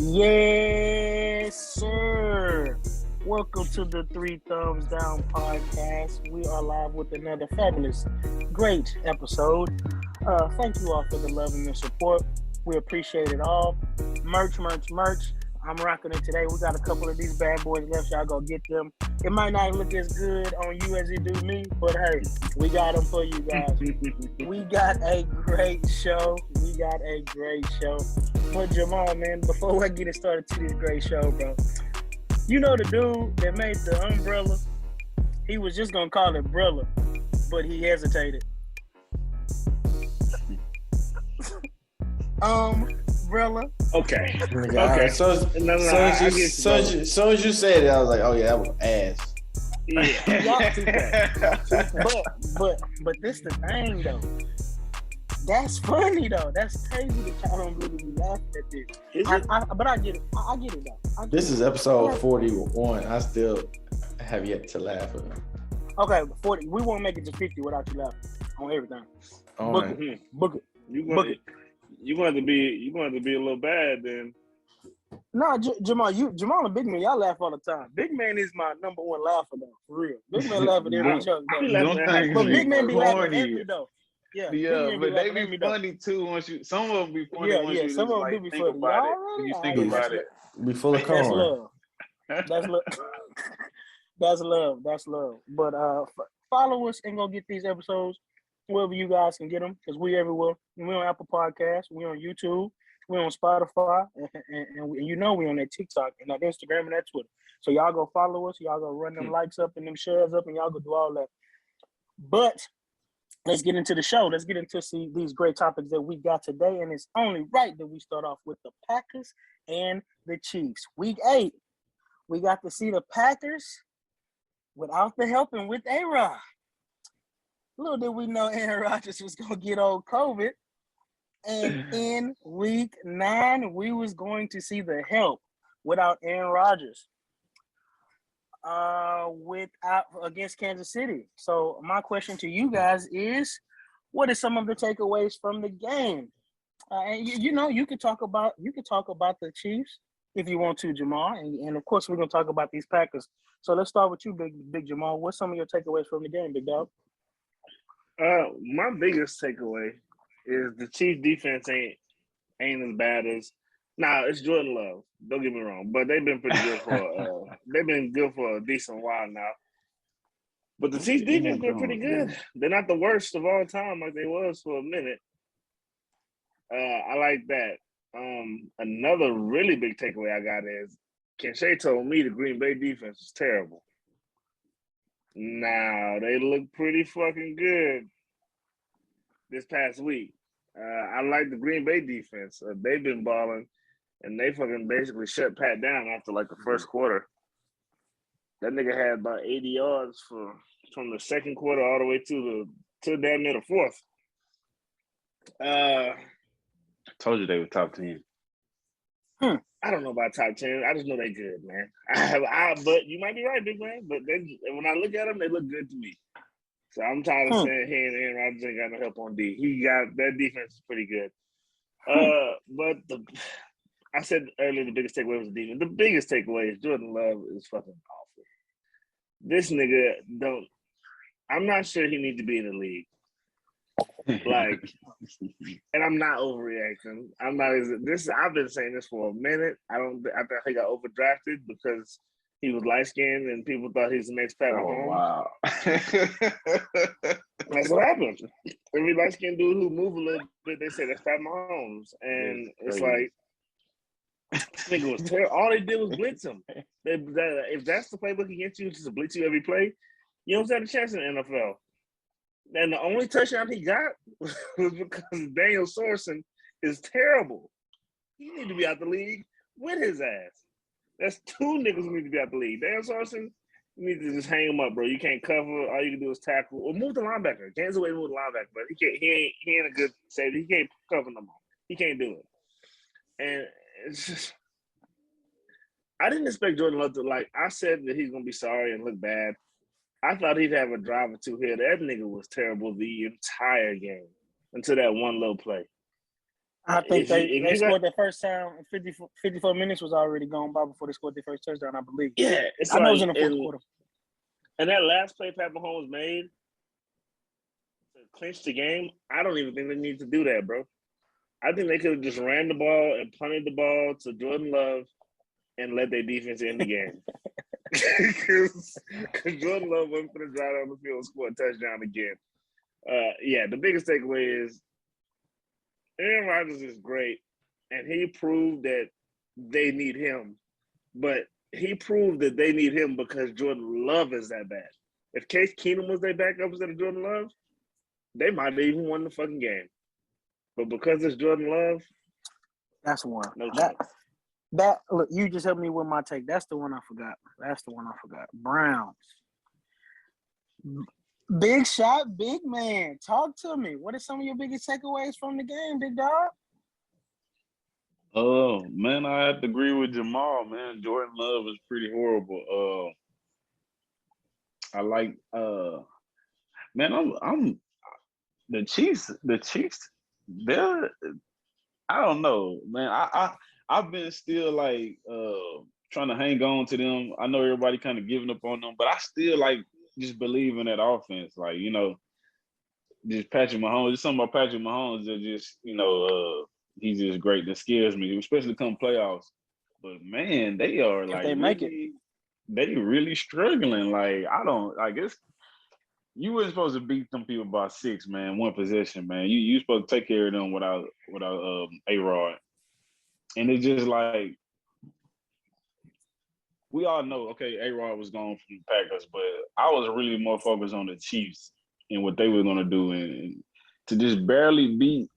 Yes, sir. Welcome to the Three Thumbs Down podcast. We are live with another fabulous, great episode. Thank you all for the love and the support. We appreciate it all. Merch. I'm rocking it today. We got a couple of these bad boys left. Y'all go get them. It might not look as good on you as it do me, but hey, we got them for you guys. We got a great show. But Jamal, man, before I get it started to this great show, bro, you know the dude that made the umbrella? He was just going to call it Brilla, but he hesitated. Brilla. Okay. So as you said it, I was like, oh yeah, that was ass. Yeah. Y'all see that. But this the thing though. That's funny though. That's crazy that y'all don't really be laughing at this. But I get it. I get it though. This is episode 41. I still have yet to laugh at it. Okay, 40. We won't make it to 50 without you laughing on everything. Book it. You're going to be a little bad then. No, Jamal and Big Man, y'all laugh all the time. Big Man is my number one laugher though, for real. Big Man laugh at every joke. But Big Man be laughing at me though. Yeah, but they be funny too. Once you, some of them be funny. Once you some of them like, be think funny. about it. When you think about it, be full of corn. That's love. That's love. But follow us and go get these episodes wherever you guys can get them, because we everywhere. We on Apple Podcasts, we on YouTube, we on Spotify, and you know we on that TikTok and that Instagram and that Twitter. So y'all go follow us. Y'all go run them likes up and them shares up, and y'all go do all that. But let's get into the show. Let's get into these great topics that we got today. And it's only right that we start off with the Packers and the Chiefs. Week 8, we got to see the Packers without the help and with A-Rod. Little did we know Aaron Rodgers was going to get old COVID. And in week 9, we was going to see the help without Aaron Rodgers. Against Kansas City. So my question to you guys is, what are some of the takeaways from the game? And you could talk about the Chiefs if you want to, Jamal, and of course we're gonna talk about these Packers. So let's start with you, big Jamal. What's some of your takeaways from the game, big dog? My biggest takeaway is the Chiefs defense ain't as bad as. Now it's Jordan Love. Don't get me wrong, but they've been pretty good for a decent while now. But the Chiefs defense been pretty good. They're not the worst of all time like they was for a minute. I like that. Another really big takeaway I got is Kinshay told me the Green Bay defense was terrible. Now they look pretty fucking good this past week. I like the Green Bay defense. They've been balling. And they fucking basically shut Pat down after like the first quarter. That nigga had about 80 yards from the second quarter all the way to damn near the fourth. I told you they were top 10. I don't know about top 10. I just know they good, man. But you might be right, big man. But when I look at them, they look good to me. So I'm tired of saying, hey, Aaron Rodgers ain't got no help on D. That defense is pretty good. But I said earlier the biggest takeaway was the defense. The biggest takeaway is Jordan Love is fucking awful. This nigga I'm not sure he needs to be in the league. Like, and I'm not overreacting. I've been saying this for a minute. I think he got overdrafted because he was light-skinned and people thought he was the next Pat Mahomes. Wow. That's what happened. Every light-skinned dude who move a little bit, they say that's Pat Mahomes. And it's like, nigga was terrible. All they did was blitz him. If that's the playbook against you, just to blitz you every play, you don't stand a chance in the NFL. And the only touchdown he got was because Daniel Sorensen is terrible. He need to be out the league with his ass. That's 2 niggas who need to be out the league. Daniel Sorensen, you need to just hang him up, bro. You can't cover. All you can do is tackle or move the linebacker. James away move the linebacker, but he ain't a good safety. He can't cover no more. He can't do it. And it's just, I didn't expect Jordan Love to, like, I said that he's going to be sorry and look bad. I thought he'd have a drive or two here. That nigga was terrible the entire game until that one little play. I think they scored their first touchdown. 54 minutes was already gone by before they scored their first touchdown, I believe. Yeah, I know it was in the fourth quarter. And that last play Pat Mahomes made to clinch the game, I don't even think they need to do that, bro. I think they could have just ran the ball and punted the ball to Jordan Love and let their defense end the game. Because Jordan Love wasn't going to drive down the field and score a touchdown again. The biggest takeaway is Aaron Rodgers is great, and he proved that they need him. But he proved that they need him because Jordan Love is that bad. If Case Keenum was their backup instead of Jordan Love, they might have even won the fucking game. But because it's Jordan Love, that's one. No chance. That look, you just helped me with my take. That's the one I forgot. Browns. Big shot, big man. Talk to me. What are some of your biggest takeaways from the game, big dog? Oh man, I have to agree with Jamal. Man, Jordan Love is pretty horrible. I like. Man, I'm the Chiefs. They're. I don't know, man. I've been still like trying to hang on to them. I know everybody kind of giving up on them, but I still like just believe in that offense. Like, you know, just Patrick Mahomes. Just something about Patrick Mahomes that just, you know, he's just great. That scares me, especially come playoffs. But man, they are like they really struggling. Like, I don't like it's. You weren't supposed to beat them people by 6, man. One possession, man. You supposed to take care of them without A-Rod. And it's just like we all know, okay, A-Rod was gone from the Packers, but I was really more focused on the Chiefs and what they were going to do. And to just barely beat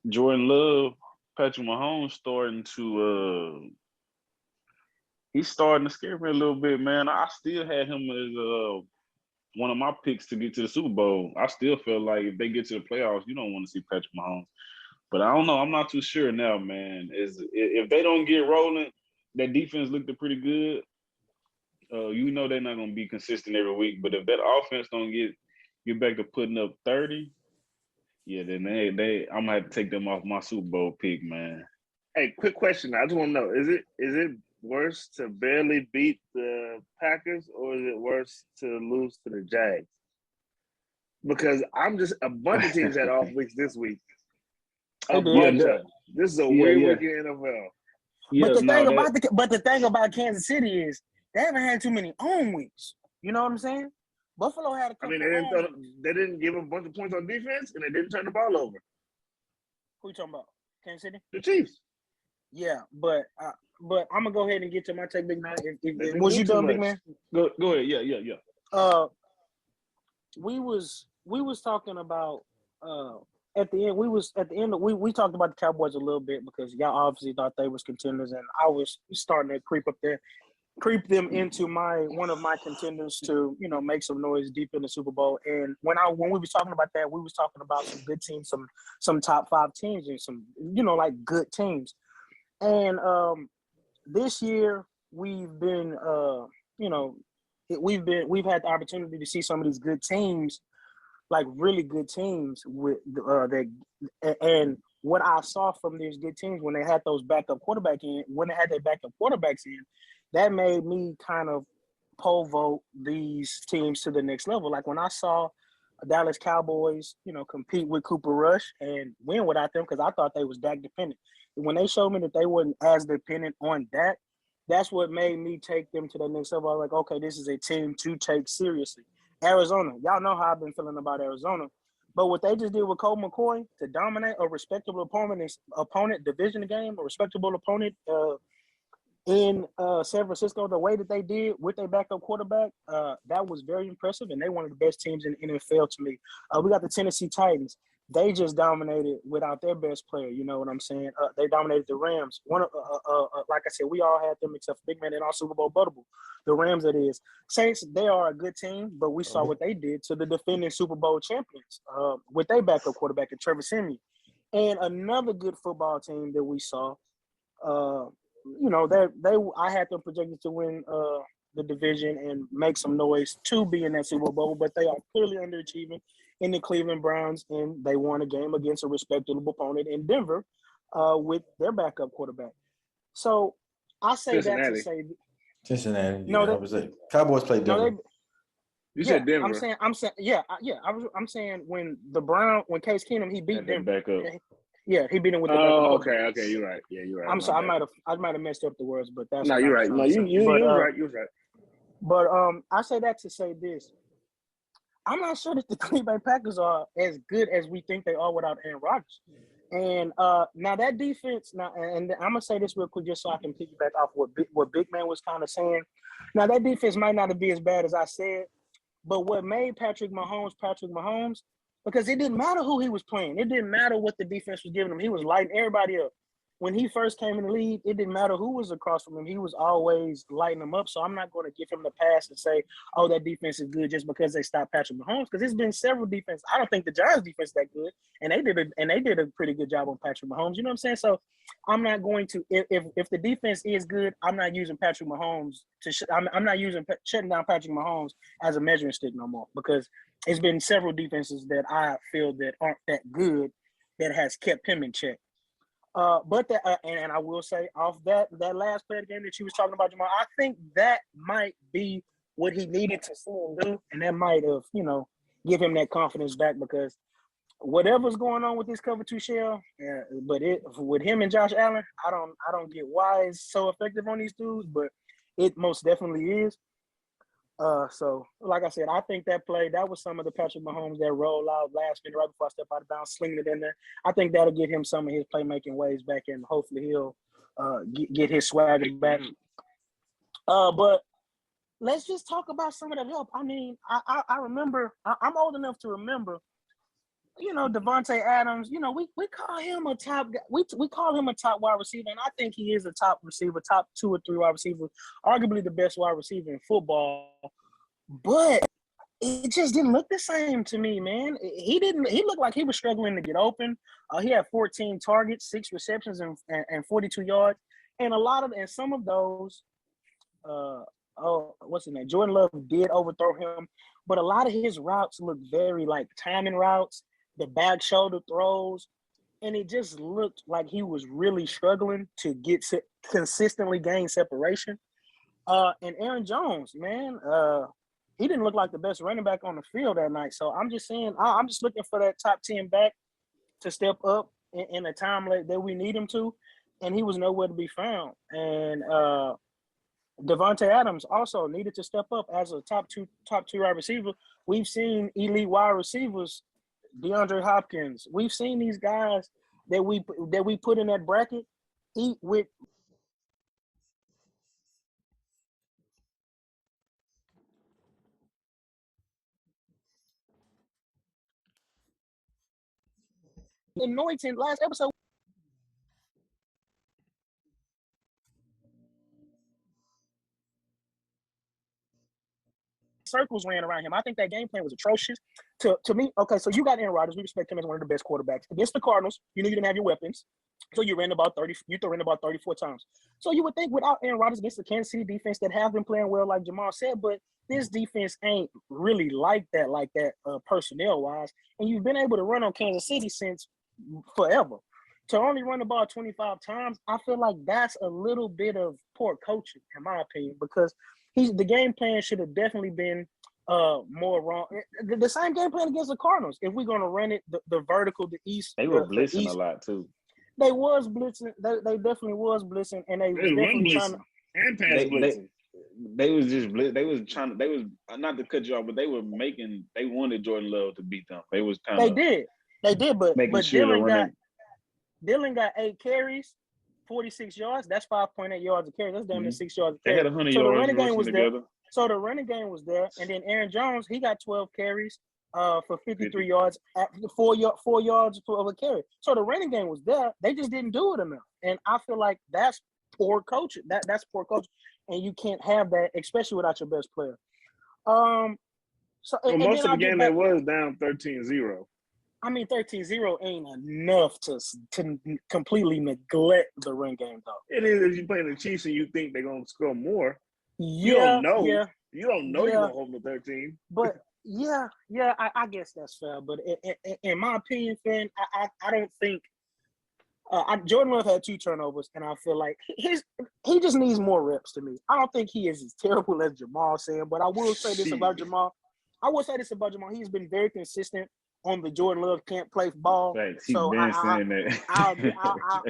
Jordan Love, Patrick Mahomes he's starting to scare me a little bit, man. I still had him as one of my picks to get to the Super Bowl. I still feel like if they get to the playoffs, you don't want to see Patrick Mahomes. But I don't know. I'm not too sure now, man. If they don't get rolling, that defense looked pretty good. You know they're not going to be consistent every week. But if that offense don't get back to putting up 30, yeah, then I'm going to have to take them off my Super Bowl pick, man. Hey, quick question. I just want to know, is it worse to barely beat the Packers or is it worse to lose to the Jags? Because I'm just a bunch of teams had off weeks this week. This is a weird week in NFL. Yeah, but the thing about Kansas City is they haven't had too many home weeks. You know what I'm saying? Buffalo had a couple. I mean, they didn't give a bunch of points on defense, and they didn't turn the ball over. Who you talking about? Kansas City? The Chiefs. Yeah, but I'm gonna go ahead and get to my take, big man. Was you done, big man? Go ahead. Yeah. We was talking about at the end. We talked about the Cowboys a little bit because y'all obviously thought they was contenders, and I was starting to creep them into one of my contenders to, you know, make some noise deep in the Super Bowl. And when we was talking about that, we was talking about some good teams, some top 5 teams, and some, you know, like good teams. And this year we've been, we've had the opportunity to see some of these good teams, like really good teams with and what I saw from these good teams when they had those backup quarterbacks in, that made me kind of pole vote these teams to the next level. Like when I saw Dallas Cowboys, you know, compete with Cooper Rush and win without them, because I thought they was Dak dependent. When they showed me that they weren't as dependent on Dak, that's what made me take them to the next level. I was like, okay, this is a team to take seriously. Arizona, y'all know how I've been feeling about Arizona. But what they just did with Colt McCoy to dominate a respectable opponent division game, a respectable opponent in San Francisco, the way that they did with their backup quarterback, that was very impressive, and they're one of the best teams in the NFL to me. We got the Tennessee Titans. They just dominated without their best player. You know what I'm saying? They dominated the Rams. Like I said, we all had them except for Big Man in our Super Bowl buttable. The Rams, it is. Saints, they are a good team, but we saw what they did to the defending Super Bowl champions with their backup quarterback and Trevor Siemian. And another good football team that we saw, you know, I had them projected to win the division and make some noise to be in that Super Bowl, but they are clearly underachieving in the Cleveland Browns, and they won a game against a respectable opponent in Denver with their backup quarterback. So I say that to say Cincinnati. no, I was like Cowboys played Denver. You said Denver. I'm saying I'm saying when Case Keenum he beat Denver. Yeah, he beat him with the backup. Okay, you're right. Yeah, you're right. I'm sorry, I might have messed up the words, but that's you're right. No, you was right. You was right. But I say that to say this. I'm not sure that the Green Bay Packers are as good as we think they are without Aaron Rodgers. And now that defense, and I'm gonna say this real quick just so I can piggyback off what Big Man was kind of saying. Now that defense might not be as bad as I said, but what made Patrick Mahomes, because it didn't matter who he was playing. It didn't matter what the defense was giving him. He was lighting everybody up. When he first came in the league, it didn't matter who was across from him. He was always lighting them up. So I'm not going to give him the pass and say, oh, that defense is good just because they stopped Patrick Mahomes. Because there's been several defenses. I don't think the Giants defense is that good. And they did a pretty good job on Patrick Mahomes. You know what I'm saying? So I'm not going to if the defense is good, I'm not using Patrick Mahomes I'm not using shutting down Patrick Mahomes as a measuring stick no more, because it's been several defenses that I feel that aren't that good that has kept him in check. But and I will say off that last play of the game that you was talking about, Jamal, I think that might be what he needed to see him do, and that might have, give him that confidence back, because whatever's going on with this cover two shell, but with him and Josh Allen, I don't get why it's so effective on these dudes, but it most definitely is. So like I said, I think that was some of the Patrick Mahomes that rolled out last minute right before I step out of bounds, slinging it in there. I think that'll get him some of his playmaking ways back, and hopefully he'll get his swagger back. But let's just talk about some of that help. I mean, I remember, I'm old enough to remember, Devontae Adams, we call him a top guy. We call him a top wide receiver, and I think he is a top receiver, top 2 or 3 wide receiver, arguably the best wide receiver in football. But it just didn't look the same to me, man. He looked like he was struggling to get open. He had 14 targets, 6 receptions, and 42 yards. And some of those, what's his name? Jordan Love did overthrow him, but a lot of his routes looked very like timing routes, the back shoulder throws, and it just looked like he was really struggling to consistently gain separation. And Aaron Jones, man, he didn't look like the best running back on the field that night. So I'm just saying, I'm just looking for that top 10 back to step up in a time that we need him to, and he was nowhere to be found. And Devontae Adams also needed to step up as a top two wide receiver. We've seen elite wide receivers, DeAndre Hopkins. We've seen these guys that we put in that bracket eat with anointing. Last episode, circles ran around him. I think that game plan was atrocious. To me, okay, so you got Aaron Rodgers. We respect him as one of the best quarterbacks. Against the Cardinals, you knew you didn't have your weapons. So you ran about 30. You threw in about 34 times. So you would think without Aaron Rodgers against the Kansas City defense that have been playing well, like Jamal said, but this defense ain't really like that personnel-wise. And you've been able to run on Kansas City since forever. To only run the ball 25 times, I feel like that's a little bit of poor coaching, in my opinion, because the game plan should have definitely been more wrong. The same game plan against the Cardinals. If we're going to run it, the vertical, the east. They were blitzing a lot, too. They was blitzing. They definitely was blitzing, and they was definitely trying to. And pass blitzing. They was just they was trying to. They was not to cut you off, but they wanted Jordan Love to beat them. They was kind of. They did, but sure Dylan got 8 carries, 46 yards. That's 5.8 yards a carry. That's damn near 6 yards a carry. They had 100 yards. The running game was together. there. So the running game was there, and then Aaron Jones, he got 12 carries for 53 yards at 4 yards of a carry. So the running game was there. They just didn't do it enough, and I feel like that's poor coaching. That's poor coaching, and you can't have that, especially without your best player. So most of the game they was down 13-0. I mean, 13-0 ain't enough to completely neglect the run game, though. It is if you're playing the Chiefs and you think they're going to score more. You don't know. Yeah. You don't know you're going to hold them to 13. But, I guess that's fair. But in my opinion, Finn, I don't think Jordan Love had 2 turnovers, and I feel like he just needs more reps to me. I don't think he is as terrible as Jamal saying, but I will say this about Jamal. He's been very consistent on the Jordan Love can't play ball. Thanks. So saying that.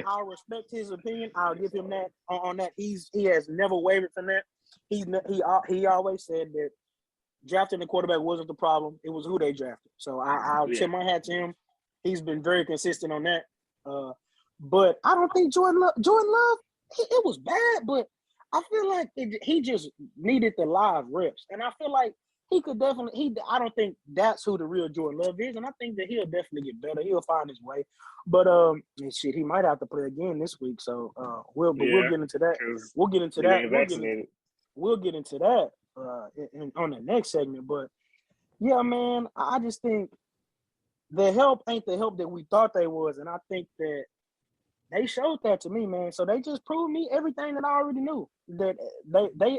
I'll respect his opinion. I'll give him that on that. He has never wavered from that. He always said that drafting the quarterback wasn't the problem. It was who they drafted. So I'll tip my hat to him. He's been very consistent on that. But I don't think Jordan Love, it was bad, but I feel like he just needed the live reps. And I feel like he could definitely, I don't think that's who the real Jordan Love is. And I think that he'll definitely get better. He'll find his way. But he might have to play again this week. So we'll get into that. We'll get into that. We'll get into that on the next segment. But yeah, man, I just think the help ain't the help that we thought they was. And I think that they showed that to me, man. So they just proved me everything that I already knew. That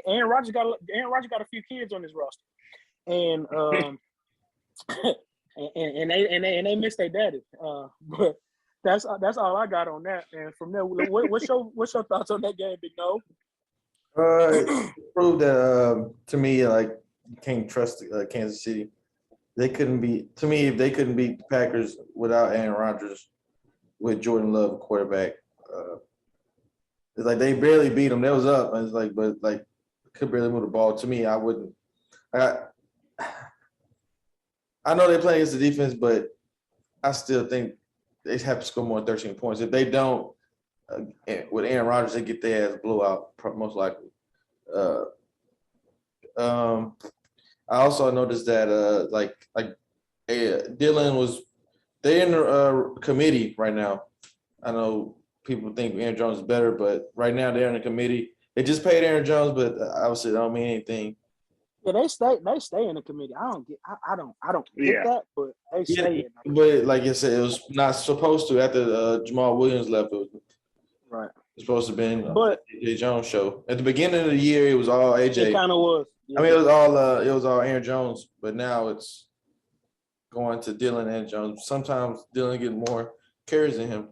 Aaron Rodgers got a few kids on his roster. And and they missed their daddy. But that's all I got on that. And from there, what's your thoughts on that game, Big No? It proved that to me, like, you can't trust Kansas City. They couldn't beat if they couldn't beat the Packers without Aaron Rodgers, with Jordan Love quarterback. It's like they barely beat them. They was up. And it's like, but like, could barely move the ball. To me, I wouldn't. I know they play against the defense, but I still think they have to score more than 13 points. If they don't, with Aaron Rodgers, they get their ass blowout, most likely. I also noticed that Dylan was – they're in the committee right now. I know people think Aaron Jones is better, but right now they're in the committee. They just paid Aaron Jones, but obviously it don't mean anything. Yeah, they stay in the committee. I don't get that, but they stay in. But like I said, it was not supposed to after Jamal Williams left. Right. It's supposed to have been AJ Jones show. At the beginning of the year, it was all AJ. It kind of was. Yeah. I mean, it was all Aaron Jones, but now it's going to Dylan and Jones. Sometimes Dylan gets more carries than him,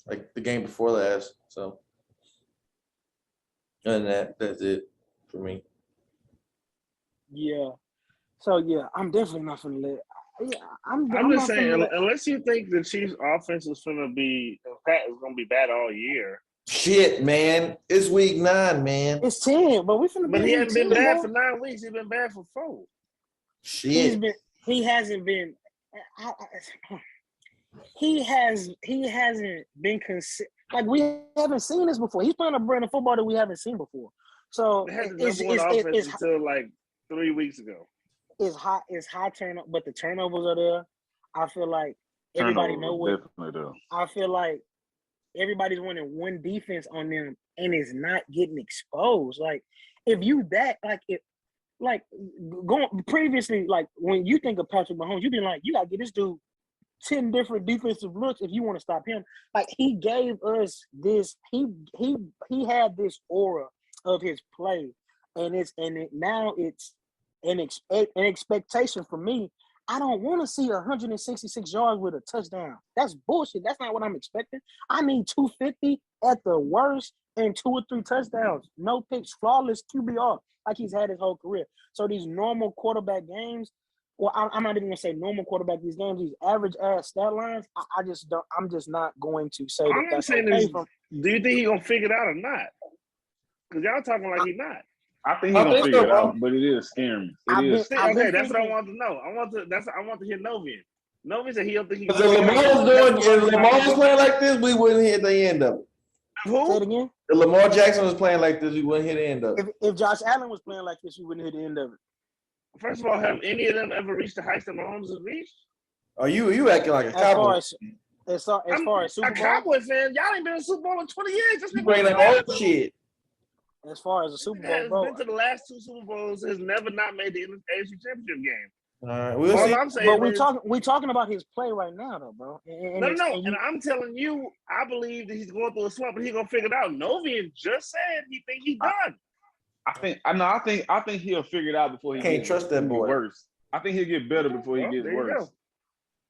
like the game before last. So, other than that's it for me. Yeah. So yeah, I'm definitely not gonna let. Yeah, I'm just saying, unless you think the Chiefs' offense is gonna be bad all year. Shit, man, it's week 9, man. It's 10, but But he hasn't been bad for 9 weeks. He's been bad for 4. Shit. He hasn't been. He hasn't been like we haven't seen this before. He's playing a brand of football that we haven't seen before. So it's until like 3 weeks ago. It's high turnover, but the turnovers are there. I feel like everybody knows what. Definitely do. I feel like everybody's running one defense on them and it's not getting exposed. Like if you going previously, like when you think of Patrick Mahomes, you've been like, you gotta get this dude 10 different defensive looks if you want to stop him. Like he gave us this, he had this aura of his play, now it's an expectation for me. I don't want to see 166 yards with a touchdown. That's bullshit. That's not what I'm expecting. I need 250 at the worst and 2 or 3 touchdowns. No picks, flawless QBR like he's had his whole career. So these normal quarterback games, well, I'm not even going to say normal quarterback these games, these average-ass stat lines, I just don't. I'm just not going to say that that's okay. Do you think he's going to figure it out or not? Because y'all talking like he's not. I think he's gonna figure it out, but it is scaring me. That's what I want to know. I want to hear Novian. Novian said he don't think he. Because if Lamar was playing like this, we wouldn't hit the end of it. Who? Say it again. If Lamar Jackson was playing like this, we wouldn't hit the end of it. If Josh Allen was playing like this, we wouldn't hit the end of it. First of all, have any of them ever reached the heights that Mahomes has reached? Are you acting like a Cowboy? As far as Super Bowl, a Cowboy fan, y'all ain't been in Super Bowl in 20 years. Just bringing up old shit. As far as the Super Bowl, has been to the last 2 Super Bowls, has never not made the AFC Championship game. All right, we'll see. I'm saying, but we're talking about his play right now, though, bro. And I'm telling you, I believe that he's going through a slump, but he's gonna figure it out. Novian just said he think he's done. I think he'll figure it out before he can't trust that boy. Worse. I think he'll get better before he gets worse.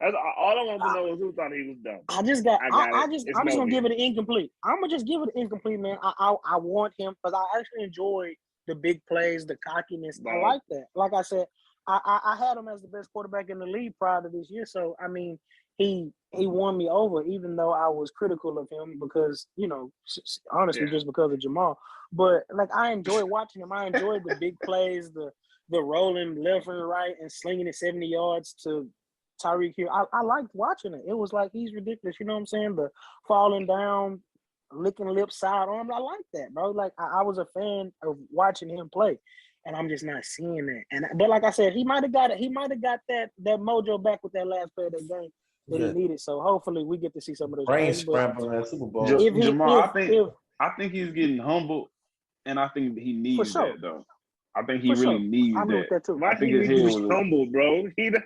That's all I want to know is who thought he was dumb. I'm just gonna give it an incomplete. I'm gonna just give it an incomplete, man. I want him because I actually enjoy the big plays, the cockiness. Right. I like that. Like I said, I had him as the best quarterback in the league prior to this year. So I mean, he won me over, even though I was critical of him because honestly, just because of Jamal. But like I enjoy watching him. I enjoy the big plays, the rolling left and right and slinging it 70 yards to Tyreek Hill. I liked watching it. It was like he's ridiculous. You know what I'm saying? The falling down, licking lips, side arms. I like that, bro. Like I was a fan of watching him play, and I'm just not seeing that. But like I said, he might have got it. He might have got that mojo back with that last play of that game that he needed. So hopefully we get to see some of those brain things. scramble at Super Bowl. Jamal, I think he's getting humbled, and I think he needs that though. I think he really needs I agree with that too. Why he was humbled, bro? He was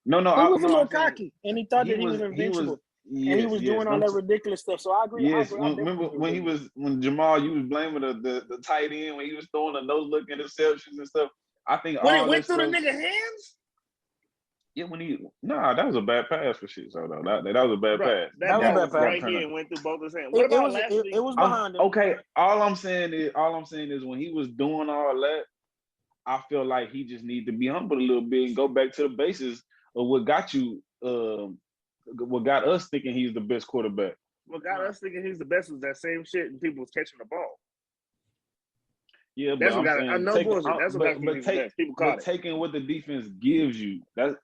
a little cocky, and he thought that he was invincible. And he was doing all that ridiculous stuff. So I agree. Yes, remember when Jamal, you was blaming the tight end when he was throwing the nose look interceptions and stuff. I think when it went through the nigga hands. Yeah, that was a bad pass for shit. So that was a bad pass. That was a bad pass. Right here and went through both his hands. What about last week? It was behind him. Okay, all I'm saying is when he was doing all that, I feel like he just needs to be humbled a little bit and go back to the basis of what got you. What got us thinking he's the best quarterback. What got us thinking he's the best was that same shit and people was catching the ball. Yeah, that's what got it. I know bullshit. That's what got people caught it. Taking what the defense gives you, that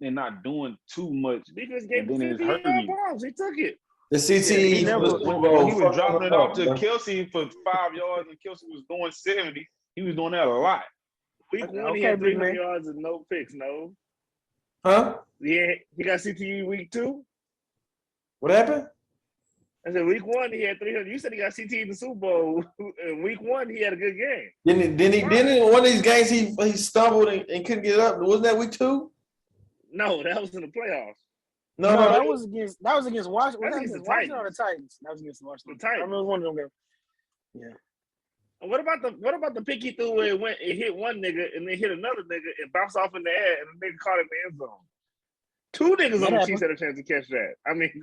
and not doing too much. Defense gave the balls. He took it. The CTE when he was dropping it off to Kelsey for 5 yards and Kelsey was going 70. He was doing that a lot. Week one, he had 300 yards and no picks. No. Huh? Yeah, he got CTE week 2. What happened? I said week 1 he had 300. You said he got CTE in the Super Bowl. In week 1 he had a good game. Didn't one of these games he stumbled and couldn't get up? Wasn't that week 2? No, that was in the playoffs. No, that was against Washington. Was that against the Washington or the Titans? That was against Washington. The Titans. I remember one of them games. Yeah. What about the pick he threw where it hit one nigga and then hit another nigga and bounced off in the air and the nigga caught it in the end zone? 2 niggas on the Chiefs had a chance to catch that. I mean,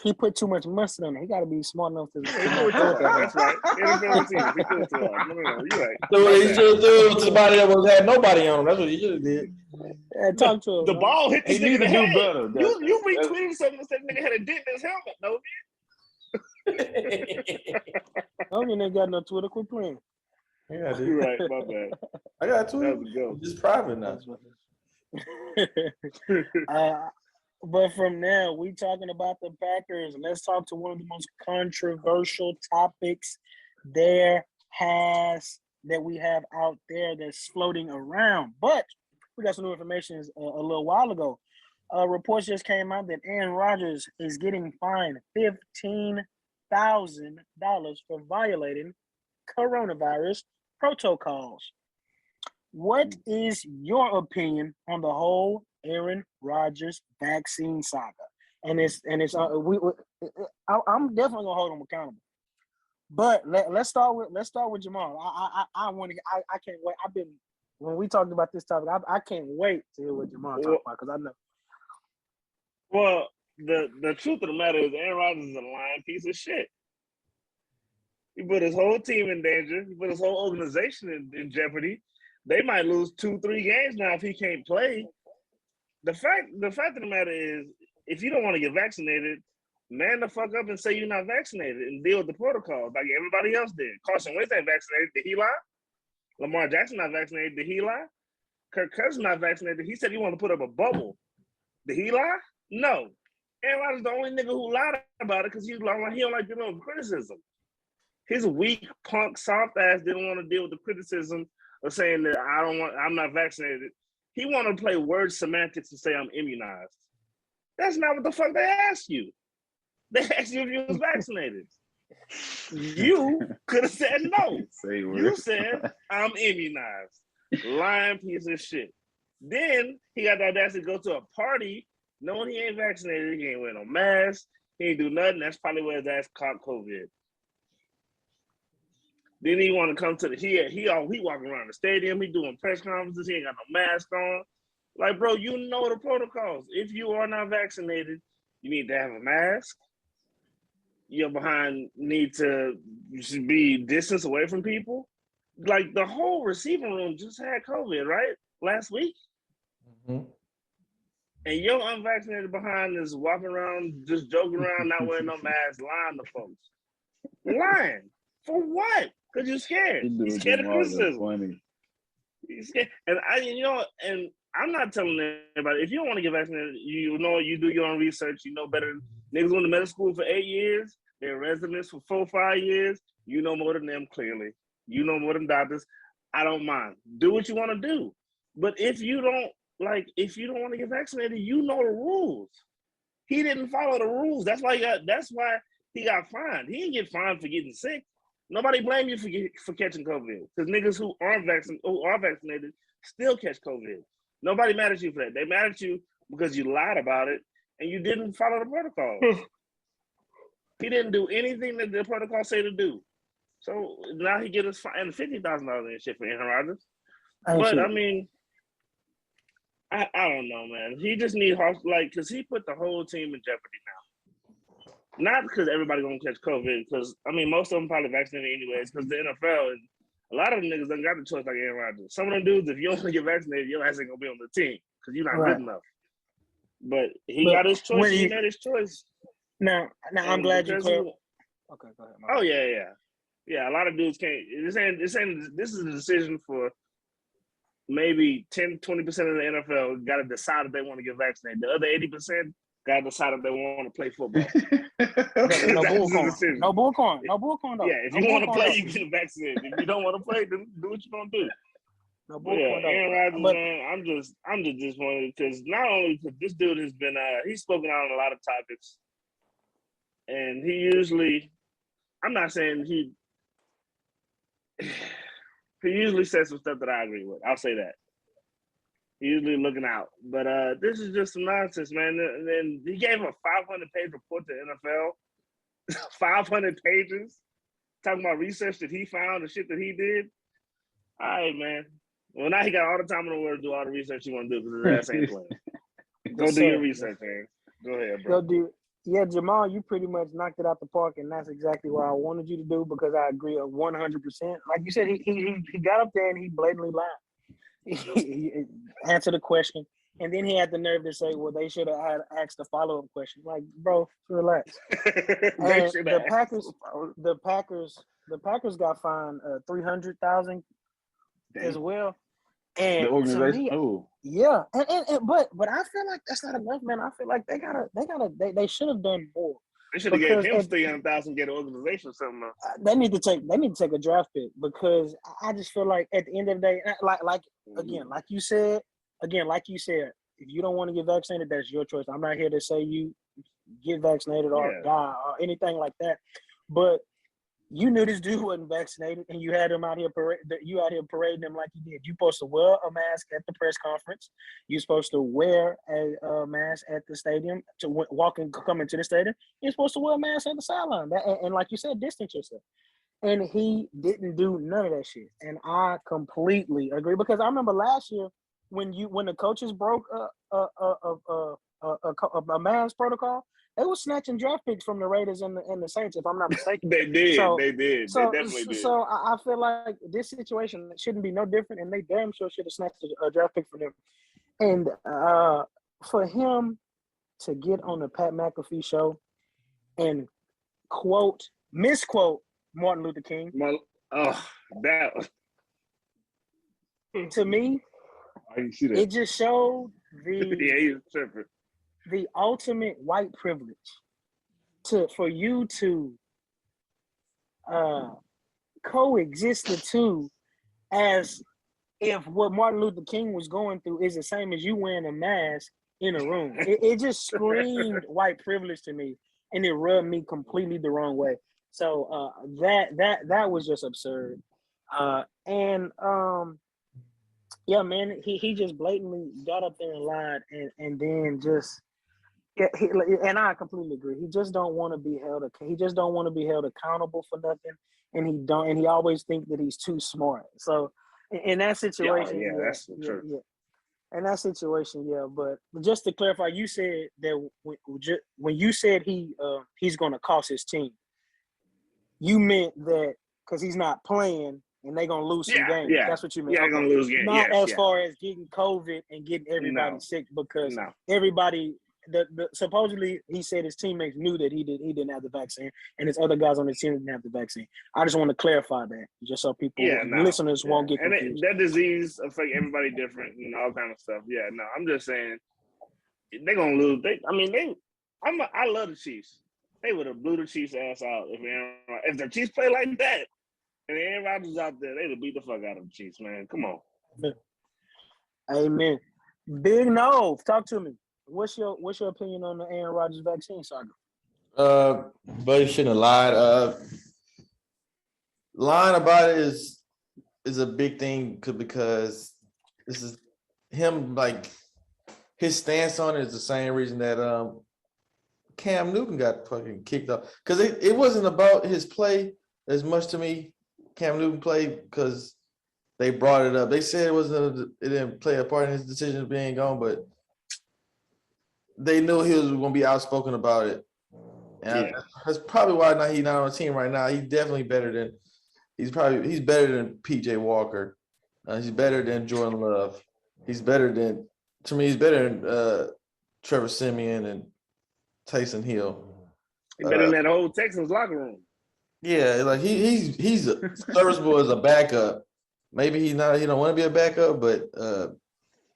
he put too much mustard on it. He got to be smart enough to. That's right. NFL team. He threw it too hard. No, you're right. So he should have threw it to somebody that had nobody on him. That's what he should have did. Yeah, talk to him. The ball hit this nigga in the head. Better. You retweeted something that said nigga had a dent in his helmet. No. I don't even got no Twitter. Quit playing. Yeah, dude. You're right. My bad. I got Twitter. That was a go. Just private now. But from now, we talking about the Packers. Let's talk to one of the most controversial topics that we have out there that's floating around. But we got some new information a little while ago. Reports just came out that Aaron Rodgers is getting fined $15,000 for violating coronavirus protocols. What is your opinion on the whole Aaron Rodgers vaccine saga? I'm definitely gonna hold him accountable. But let's start with Jamal. I can't wait. When we talked about this topic, I can't wait to hear what Jamal talk about because I know. Well, the truth of the matter is Aaron Rodgers is a lying piece of shit. He put his whole team in danger. He put his whole organization in jeopardy. They might lose 2-3 games now if he can't play. The fact of the matter is, if you don't want to get vaccinated, man the fuck up and say you're not vaccinated and deal with the protocols like everybody else did. Carson Wentz ain't vaccinated. Did he lie? Lamar Jackson not vaccinated. Did he lie? Kirk Cousins not vaccinated. He said he wanted to put up a bubble. Did he lie? No. Aaron Rodgers is the only nigga who lied about it because he don't like dealing with criticism. His weak, punk, soft ass didn't want to deal with the criticism of saying that I'm not vaccinated. He wanted to play word semantics and say I'm immunized. That's not what the fuck they asked you. They asked you if you was vaccinated. You could have said no. You said I'm immunized. Lying piece of shit. Then he got the audacity to go to a party knowing he ain't vaccinated. He ain't wear no mask. He ain't do nothing. That's probably where his ass caught COVID. Then he want to come to he walking around the stadium. He doing press conferences. He ain't got no mask on. Like, bro, you know the protocols. If you are not vaccinated, you need to have a mask. Your behind need to be distance away from people. Like the whole receiving room just had COVID, right? Last week. Mm-hmm. And your unvaccinated behind is walking around, just joking around, not wearing no mask, lying to folks. Lying. For what? Because you're scared. You're scared of criticism. Funny. You're scared. And and I'm not telling anybody, if you don't want to get vaccinated, you know, you do your own research, you know better. Niggas went to medical school for 8 years, they're residents for 4 or 5 years. You know more than them, clearly. You know more than doctors. I don't mind. Do what you want to do. But if you don't want to get vaccinated, you know the rules. He didn't follow the rules. That's why he got fined. He didn't get fined for getting sick. Nobody blame you for catching COVID. Because niggas who are vaccinated still catch COVID. Nobody mad at you for that. They mad at you because you lied about it and you didn't follow the protocols. He didn't do anything that the protocol say to do. So now he get us fined $50,000 and shit for Aaron Rodgers. But I mean, I don't know, man. He just needs because he put the whole team in jeopardy now. Not because everybody gonna catch COVID, because I mean most of them probably vaccinated anyways. Because the NFL, a lot of them niggas don't got the choice like Aaron Rodgers. Some of them dudes, if you don't want to get vaccinated, your ass ain't gonna be on the team because you're not good enough. But he got his choice. He made his choice. Now I'm glad you cleared. Okay, go ahead. Oh yeah. A lot of dudes can't. This is a decision for maybe 10-20% of the NFL got to decide if they want to get vaccinated. The other 80% got to decide if they want to play football. No bullcorn though. Yeah, if you want to play, you get vaccinated. If you don't want to play, then do what you're gonna do. No bullcorn though. Aaron Rodgers, man, I'm just disappointed because not only because this dude has been he's spoken out on a lot of topics, and he usually, I'm not saying he usually says some stuff that I agree with. I'll say that. He's usually looking out. But this is just some nonsense, man. And then he gave a 500-page report to NFL. 500 pages talking about research that he found and shit that he did. All right, man. Well, now he got all the time in the world to do all the research he want to do because his ass ain't playing. Go do your research, man. Go ahead, bro. Go do. Yeah, Jamal, you pretty much knocked it out the park, and that's exactly what I wanted you to do because I agree 100%. Like you said, he got up there and he blatantly lied. He answered the question, and then he had the nerve to say, "Well, they should have asked a follow-up question." Like, bro, relax. And the Packers got fined $300,000 as well. And the organization. Yeah, but I feel like that's not enough, man. I feel like they should have done more. They should have gave him $300,000 get an organization or something. They need to take a draft pick because I just feel like at the end of the day, like you said, if you don't want to get vaccinated, that's your choice. I'm not here to say you get vaccinated or die or anything like that, but you knew this dude wasn't vaccinated, and you had him out here parading him like you did. You're supposed to wear a mask at the press conference. You're supposed to wear a mask at the stadium to come into the stadium. You're supposed to wear a mask at the sideline. And like you said, distance yourself. And he didn't do none of that shit. And I completely agree because I remember last year when the coaches broke a mask protocol. They were snatching draft picks from the Raiders and the Saints, if I'm not mistaken. They did. They definitely did. So I feel like this situation shouldn't be no different, and they damn sure should have snatched a draft pick from them. And for him to get on the Pat McAfee show and misquote Martin Luther King. That to me, I didn't see that. It just showed he was tripping. The ultimate white privilege for you to coexist the two as if what Martin Luther King was going through is the same as you wearing a mask in a room. It just screamed white privilege to me, and it rubbed me completely the wrong way. So that was just absurd. Yeah, man, he just blatantly got up there and lied, and then just. Yeah, and I completely agree. He just don't want to be held. He just don't want to be held accountable for nothing, and he always thinks that he's too smart. So, in that situation, that's true. in that situation, yeah. But just to clarify, you said that when you said he's going to cost his team, you meant that because he's not playing and they're going to lose some games. Yeah. That's what you meant. Yeah, they're going to lose games. Not as far as getting COVID and getting everybody sick, because everybody supposedly he said his teammates knew that he didn't have the vaccine and his other guys on the team didn't have the vaccine. I just want to clarify that just so people listeners won't get confused. And that disease affect everybody different and all kind of stuff. Yeah, no, I'm just saying they're gonna lose. I love the Chiefs. They would have blew the Chiefs' ass out if the Chiefs play like that and Aaron Rodgers out there, they'd have beat the fuck out of the Chiefs, man. Come on. Amen. Big No, talk to me. What's your opinion on the Aaron Rodgers vaccine saga? But he shouldn't have lied. Lying about it is a big thing because this is him, like his stance on it is the same reason that Cam Newton got fucking kicked off. Because it wasn't about his play as much to me. Cam Newton played because they brought it up. They said it didn't play a part in his decision of being gone, but they knew he was going to be outspoken about it. And that's probably why he's not on the team right now. He's definitely better than he's better than PJ Walker. He's better than Jordan Love. He's better than Trevor Siemian and Taysom Hill. He's better than that whole Texans locker room. Yeah, like he's serviceable as a backup. Maybe he don't want to be a backup, but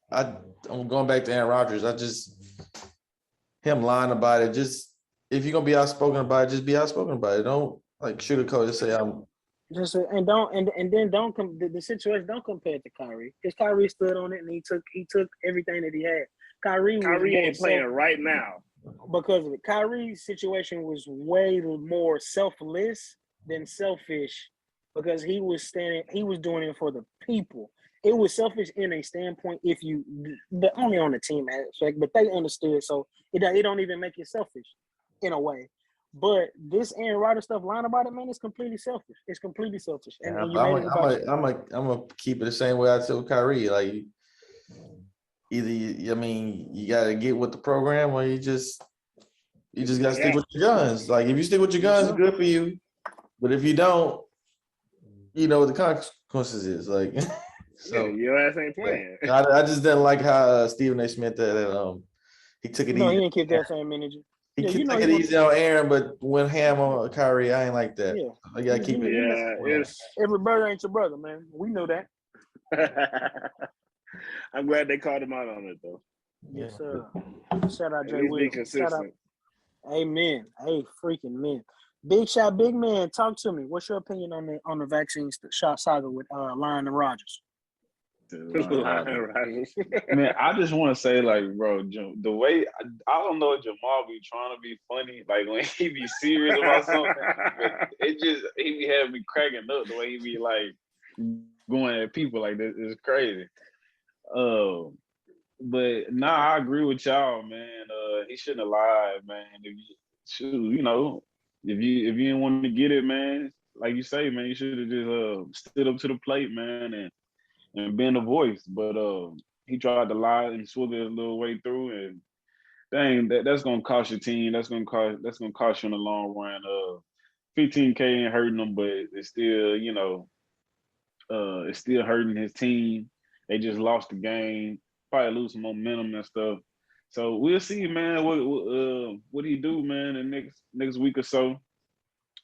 I'm going back to Aaron Rodgers. Him lying about it. Just if you're gonna be outspoken about it, just be outspoken about it. Don't like sugarcoat it. Say I'm. Just and then don't the situation. Don't compare it to Kyrie because Kyrie stood on it and he took everything that he had. Kyrie ain't playing right now because of it. Kyrie's situation was way more selfless than selfish because he was doing it for the people. It was selfish in a standpoint but only on the team aspect, but they understood. So it don't even make it selfish in a way. But this Aaron Rodgers stuff, lying about it, man, it's completely selfish. It's completely selfish. And I'm gonna keep it the same way I said with Kyrie. Like either you gotta get with the program or you just gotta stick with your guns. Like if you stick with your guns, it's good for you. But if you don't, you know what the consequences is. Like so your ass ain't playing. I just didn't like how Stephen A. Smith he took it easy. No, he didn't keep that same energy. He took it easy on Aaron, but went ham on Kyrie. I ain't like that. Yeah. I gotta keep it. Yeah, every brother ain't your brother, man. We know that. I'm glad they called him out on it though. Yes, sir. Shout out Jay Williams. Shout out. Amen. Hey, freaking man. Big shot, big man. Talk to me. What's your opinion on the vaccine shot saga with Lion and Rodgers? Man, I just want to say, like, bro, the way I don't know if Jamal be trying to be funny, like when he be serious about something, but he be having me cracking up the way he be like going at people like this. It's crazy. But I agree with y'all, man. He shouldn't have lied, man. If you didn't want to get it, man, like you say, man, you should have just stood up to the plate, man, and been a voice. But he tried to lie and swiggle his little way through, and dang, that's gonna cost your team. That's gonna cost you in the long run. 15K ain't hurting them, but it's still, it's still hurting his team. They just lost the game, probably lose some momentum and stuff. So we'll see, man. What he do, man, in next week or so.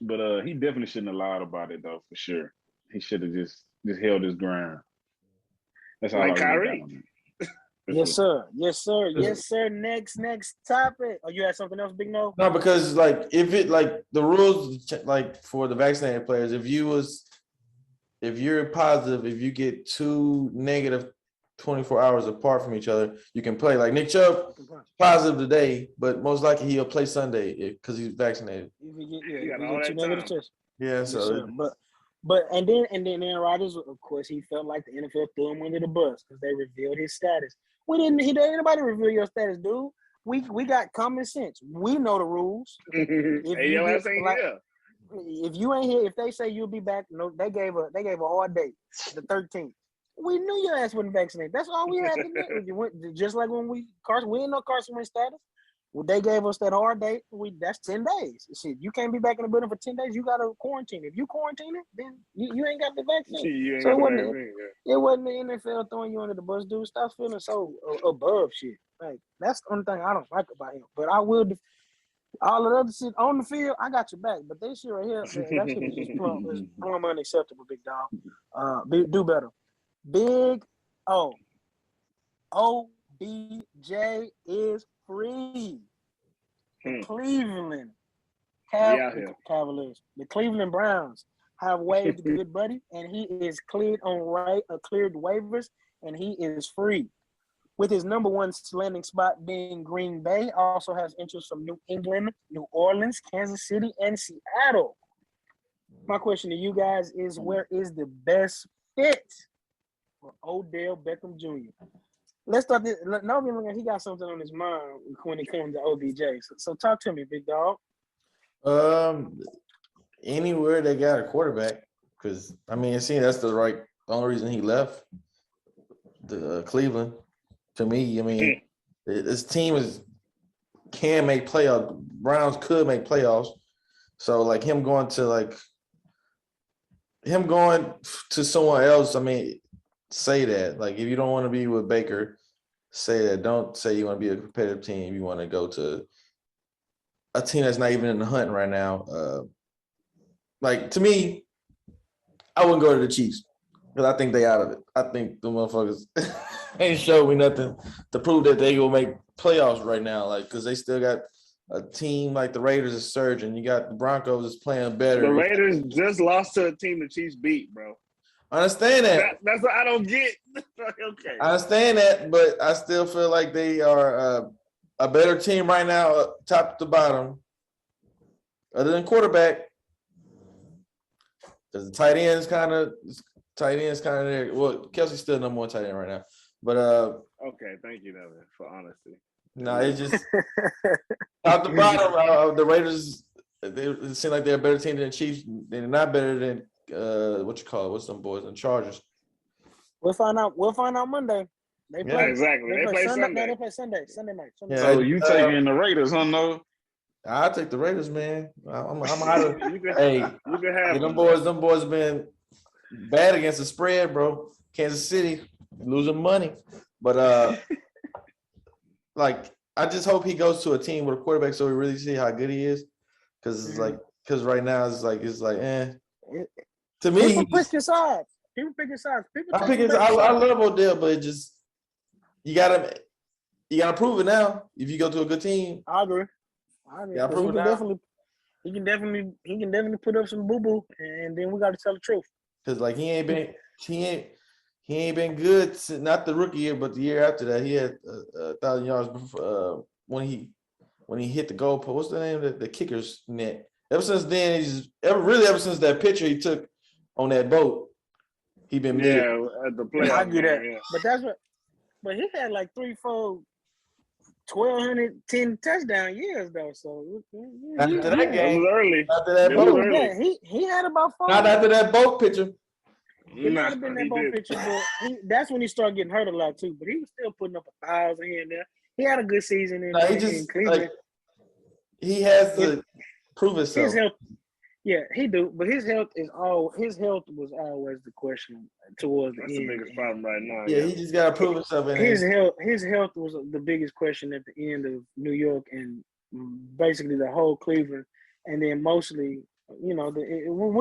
But he definitely shouldn't have lied about it, though, for sure. He should have just held his ground. That's all. Like Kyrie. Yes, sir. Yes, sir. Yes, sir. Next topic. Oh, you had something else, Big No? No, because the rules like for the vaccinated players, if you're positive, if you get two negative 24 hours apart from each other, you can play. Like Nick Chubb, positive today, but most likely he'll play Sunday because he's vaccinated. You got all that time. Yeah, so but and then Aaron Rodgers, of course, he felt like the NFL threw him under the bus because they revealed his status. Anybody reveal your status, dude. We got common sense. We know the rules. If you ain't here, if they say you'll be back, no, they gave a hard date, the 13th. We knew your ass wasn't vaccinated. That's all we had to do. You went, just like when we didn't know Carson Wentz status. Well, they gave us that hard date. That's 10 days. Shit, you can't be back in the building for 10 days. You got to quarantine. If you quarantine it, then you ain't got the vaccine. So it wasn't the NFL throwing you under the bus, dude. Stop feeling so above shit. Like, that's the only thing I don't like about him. But I will. All of the other shit on the field, I got your back. But this shit right here, man, that shit is just plumb unacceptable, big dog. Do better. Big O. OBJ is free. The Cleveland Cavaliers, the Cleveland Browns have waived Good Buddy, and he is cleared waivers, and he is free. With his number one landing spot being Green Bay, also has interest from New England, New Orleans, Kansas City, and Seattle. My question to you guys is, where is the best fit for Odell Beckham Jr.? Let's start this. No, he got something on his mind when it comes to OBJ. So talk to me, big dog. Anywhere they got a quarterback, because I mean, it seems that's the only reason he left the Cleveland. To me, I mean, this team can make playoffs. Browns could make playoffs. So like him going to someone else. I mean, say that. Like if you don't want to be with Baker, say that. Don't say you want to be a competitive team. You want to go to a team that's not even in the hunt right now. Like to me, I wouldn't go to the Chiefs because I think they out of it. I think the motherfuckers ain't showed me nothing to prove that they will make playoffs right now. Like because they still got a team like the Raiders is surging. You got the Broncos is playing better. The Raiders just lost to a team the Chiefs beat, bro. I understand that. That's what I don't get. Okay. I understand that, but I still feel like they are a better team right now, top to bottom, other than quarterback. Because the tight end is kind of there. Well, Kelsey's still number one tight end right now. But okay, thank you, Devin, for honesty. No, it's just top to bottom. The Raiders, they seem like they're a better team than the Chiefs. They're not better than what's them boys and Chargers. We'll find out Monday. They play exactly. They play Sunday. No, they play Sunday night. Yeah, so you taking the Raiders, huh? No. I'll take the Raiders, man. I'm out of. You can have them boys been bad against the spread, bro. Kansas City losing money, but like I just hope he goes to a team with a quarterback so we really see how good he is. Because right now it's like To me, people pick your sides. I love Odell, but it just you gotta prove it now. If you go to a good team, I agree. He can definitely put up some boo boo, and then we got to tell the truth. Because like he ain't been good since not the rookie year, but the year after that. He had 1,000 yards before, when he hit the goal post. What's the name of the kicker's net? Ever since then, ever since that picture he took on that boat, he been mid. Yeah, at the playoff. I get that, yeah. But he had like 3-4 1,210 touchdown years though. So after that game, was early. After that boat, yeah, he had about 4. Not after that boat picture. It might have been that boat picture, but that's when he started getting hurt a lot too. But he was still putting up 1,000 here and there. He had a good season in Cleveland. He has to prove himself. His health, yeah, he do. But his health was always the question towards the end. That's the biggest problem right now. Yeah, he just gotta prove himself. His health was the biggest question at the end of New York and basically the whole Cleveland, and then mostly, we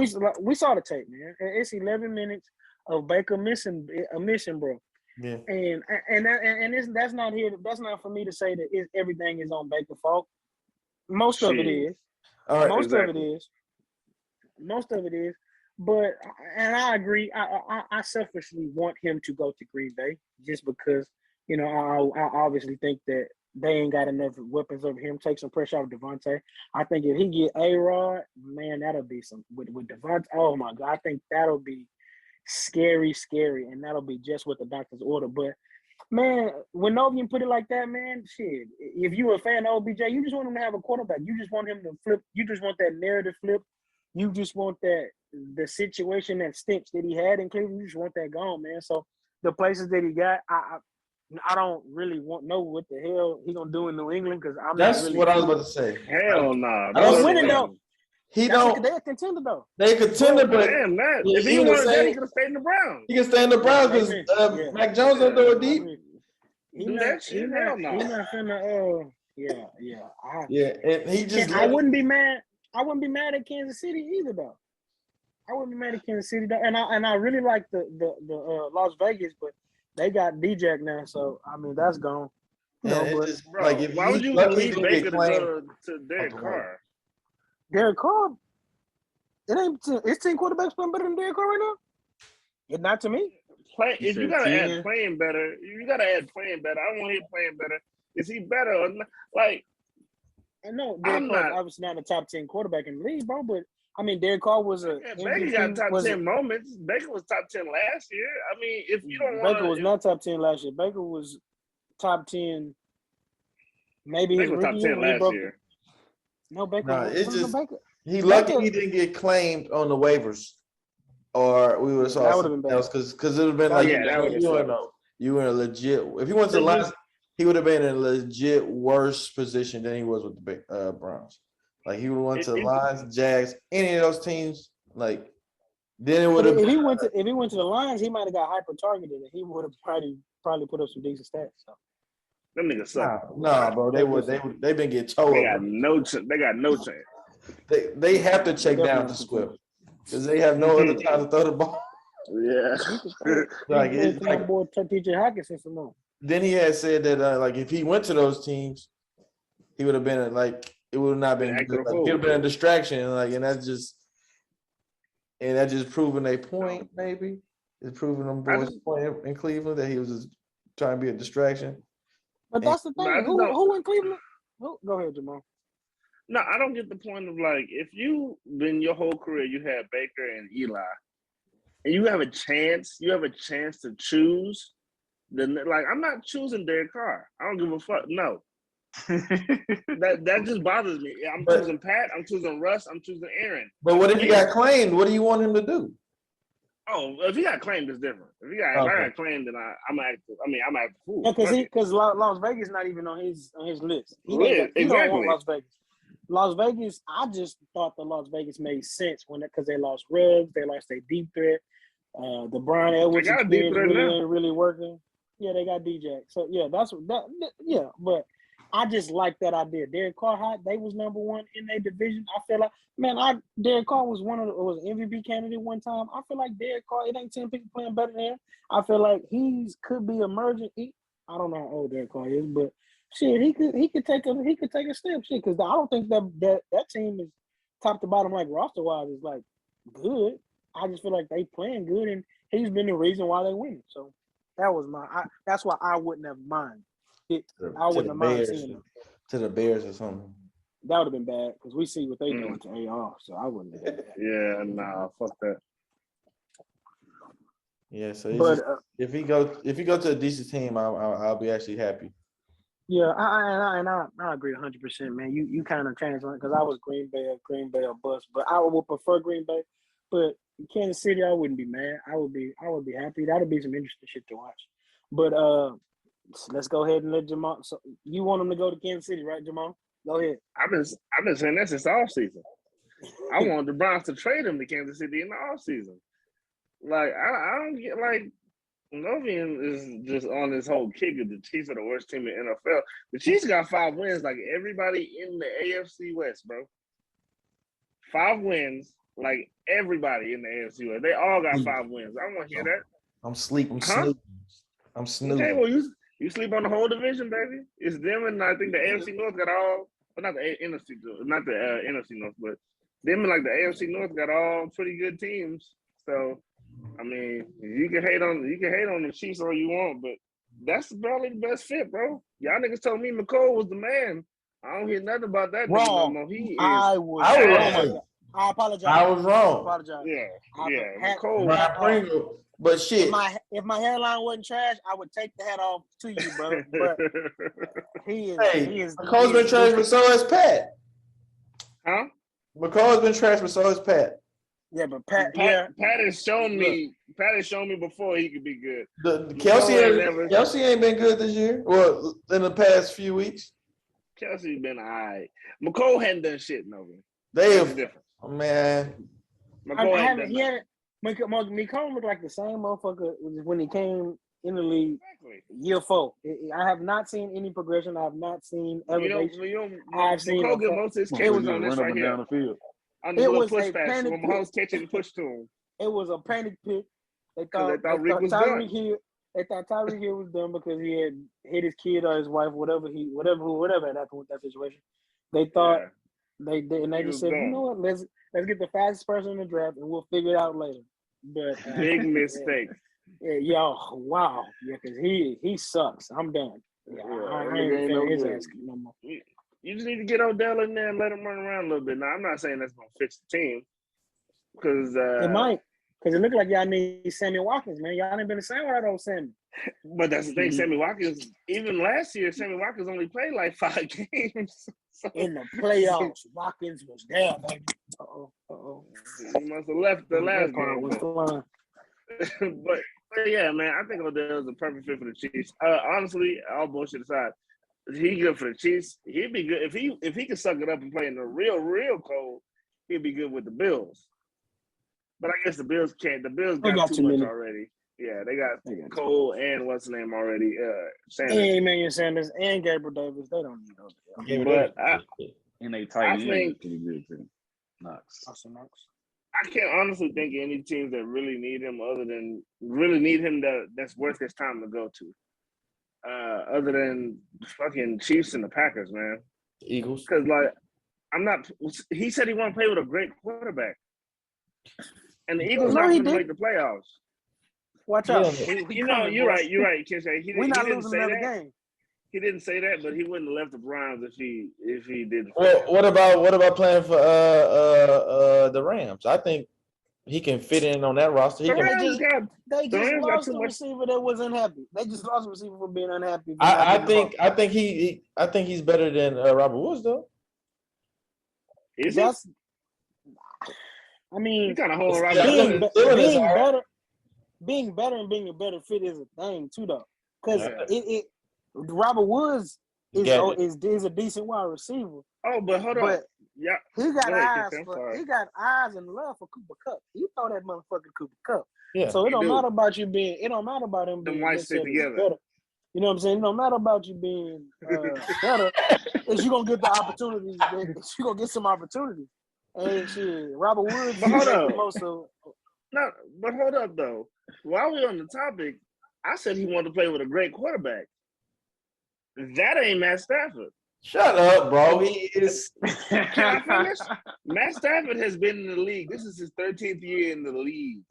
saw the tape, man. It's 11 minutes of Baker missing a mission, bro. Yeah, and that's not here. That's not for me to say that everything is on Baker's fault. Most of it is. Most of it is. But I agree. I selfishly want him to go to Green Bay just because I obviously think that they ain't got enough weapons over him. Take some pressure off Devontae. I think if he get A-Rod, man, that'll be some with Devontae. Oh my God, I think that'll be scary, and that'll be just what the doctors order. But man, when Novian put it like that, man, shit. If you a fan of OBJ, you just want him to have a quarterback. You just want him to flip. You just want that narrative flip. You just want the situation that stinks that he had in Cleveland. You just want that gone, man. So the places that he got, I don't really know what the hell he gonna do in New England because I'm That's not really. what I was about to say. Hell nah. They're winning though. He don't. They're a contender though. They contender, but damn that. Yeah, If he wanted that, he could have stayed in the Browns. he can stay in the Browns because Mac Jones don't throw it deep. Do that shit? Hell no. He's not finna. Yeah, and he just. I wouldn't be mad. I wouldn't be mad at Kansas City either though. I wouldn't be mad at Kansas City though. And I really like the Las Vegas, but they got DJ now, so I mean that's gone. You know, but just, like, if why would you leave Baker to go to Derek Carr? Derek Carr, it's 10 quarterbacks playing better than Derek Carr right now. It's not to me. If you gotta add playing better, you gotta add playing better. I want him playing better. Is he better or not? Like, I know Derek Carr obviously not a top 10 quarterback in the league, bro. But I mean, Derek Carr was a Baker got top 10 moments. Baker was top 10 last year. I mean, if you don't want Baker was not top 10 last year. Baker was top 10. Maybe Baker was top 10 last year. No, Baker. No, it's just Baker. He lucky he didn't get claimed on the waivers, or we would have saw something else because it would have been like you were in a legit. If he went to the Lions, he would have been in a legit worse position than he was with the Browns. Like he would have went to the Lions, Jags, any of those teams. Like then it would have. If he went to the Lions, he might have got hyper targeted, and he would have probably put up some decent stats. So. Them niggas suck. Nah, bro. They've been getting told. They got no chance. They have to check down to Swift because they have no other time to throw the ball. Yeah. Like it's like boy TJ Hawkinson some more. Then he had said that like if he went to those teams, he would have been like it would have not been good. Like, he would have been a distraction. Like and that's just proving a point. Maybe it's proving them boys' point in Cleveland that he was just trying to be a distraction. But that's the thing. Who in Cleveland? Go ahead, Jamal. No, I don't get the point of like if you been your whole career you had Baker and Eli, and you have a chance to choose. Then like I'm not choosing Derek Carr. I don't give a fuck. No, that just bothers me. I'm choosing Pat. I'm choosing Russ. I'm choosing Aaron. But what if he got claimed? What do you want him to do? Oh, if he got claimed, it's different. If I got claimed, then I'm active. I'm active. Yeah, because Las Vegas not even on his list. He exactly. don't want Las Vegas. Las Vegas, I just thought that Las Vegas made sense because they lost Ruggs, they lost their deep threat. The Brian Edwards experience ain't really working. Yeah, they got DJ. So yeah, but I just like that idea. Derek Carr, they was number one in their division. I feel like Derek Carr was was an MVP candidate one time. I feel like Derek Carr, it ain't 10 people playing better than him. I feel like could be emerging. I don't know how old Derek Carr is, but shit, he could take a step, shit, because I don't think that team is top to bottom like roster wise is like good. I just feel like they playing good, and he's been the reason why they win. So that was that's why I wouldn't have mind. I wouldn't have mind seeing them to the Bears or something. That would have been bad because we see what they doing to AR. So I wouldn't have done that. Yeah, nah, fuck that. Yeah, so if he go to a decent team, I'll be actually happy. Yeah, I agree 100%, man. You kind of changed on it because I was Green Bay or bust, but I would prefer Green Bay. But Kansas City, I wouldn't be mad. I would be happy. That'd be some interesting shit to watch. But let's go ahead and let Jamal. So you want him to go to Kansas City, right, Jamal? Go ahead. I've been saying that since the offseason. I wanted the Browns to trade him to Kansas City in the offseason. Like I don't get like. Novian is just on this whole kick of the Chiefs are the worst team in the NFL. The Chiefs got 5 wins like everybody in the AFC West, bro. 5 wins like everybody in the AFC West. They all got 5 wins. I don't want to hear that. I'm snoozing. Okay, well, you sleep on the whole division, baby. It's them and I think the AFC North got all – well, not the NFC North, but them and like the AFC North got all pretty good teams. So – I mean, you can hate on the Chiefs all you want, but that's probably the best fit, bro. Y'all niggas told me McCall was the man. I don't hear nothing about that. Wrong. No he is. I apologize. I was wrong. I apologize. Yeah. McCall. But shit. If my hairline wasn't trash, I would take the hat off to you, bro. But he is. McCall's been trash, but so has Pat. Huh? McCall's been trash, but so has Pat. Yeah, but Pat has shown me. Pat has shown me before he could be good. Kelsey ain't been good this year. Well, in the past few weeks. Kelsey's been all right. McCole hadn't done shit, no. That's different. Oh, man. Nicole looked like the same motherfucker when he came in the league year 4. I have not seen any progression. I have not seen elevation. I've seen McCole get most of his catches on this right here. Down the field. On the little push pass when Mahomes catching the push to him. It was a panic pick. They thought Rick was done. They thought Tyreek Hill was done because he had hit his kid or his wife, whatever at that point, that situation. They thought they just said, you know what, let's get the fastest person in the draft and we'll figure it out later. But big mistake. Wow. Yeah, because he sucks. I'm done. Yeah, I ain't feeling his ass no more. You just need to get Odell in there and let him run around a little bit. Now, I'm not saying that's going to fix the team because it might. Because it looked like y'all need Sammy Watkins, man. Y'all ain't been the same without old Sammy. But that's the thing, Sammy Watkins, even last year, Sammy Watkins only played like 5 games. So. In the playoffs, Watkins was there, baby. He must have left the last game. But yeah, man, I think Odell is a perfect fit for the Chiefs. Honestly, all bullshit aside, he good for the Chiefs. He'd be good if he could suck it up and play in the real cold. He'd be good with the Bills. But I guess the Bills can't. The Bills got too much already. Yeah, they got Cole and what's the name already? Sanders. And Emmanuel Sanders and Gabriel Davis. They don't need those. But I think pretty good too. Knox. I can't honestly think of any teams that really need him that's worth his time to go to. Other than fucking Chiefs and the Packers, man. Eagles. Because he said he want to play with a great quarterback. And the Eagles not going to make the playoffs. Watch out. You're right, Kinsey. He didn't say that. Game. He didn't say that, but he wouldn't have left the Browns if he did. Well, what about playing for the Rams? I think he can fit in on that roster. They just lost a receiver that was unhappy. They just lost a receiver for being unhappy. I think he's better than Robert Woods though. Is he? I mean, kind of holding Robert being better and being a better fit is a thing too, though. Because Robert Woods is a decent wide receiver. Oh, but hold on. Yeah, he got eyes. He got eyes and love for Cooper Kupp. He throw that motherfucking Cooper Kupp. Yeah, so it don't matter about you being. It don't matter about him being white stick together. Better. You know what I'm saying? It don't matter about you being better. Is you gonna get the opportunities? You gonna get some opportunities. And shit, Robert Woods. But hold up. No, but hold up though. While we're on the topic, I said he wanted to play with a great quarterback. That ain't Matt Stafford. Shut up, bro. He is. Can I finish? Matt Stafford has been in the league. This is his 13th year in the league.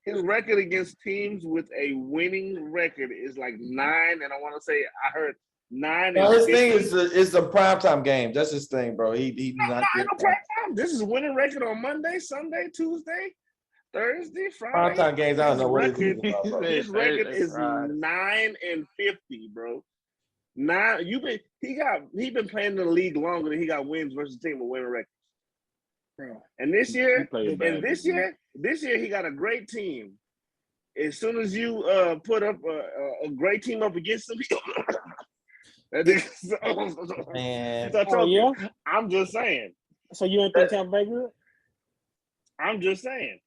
His record against teams with a winning record is like 9, and I want to say I heard 9. No, his thing is the primetime game. That's his thing, bro. He no primetime. This is winning record on Monday, Sunday, Tuesday, Thursday, Friday. Primetime games. I don't know what it is. His record is 9-50, bro. He been playing in the league longer than he got wins versus team with winning records. And this year he got a great team. As soon as you put up a great team up against him, man. I'm just saying. So you don't think Tampa Bay good? I'm just saying.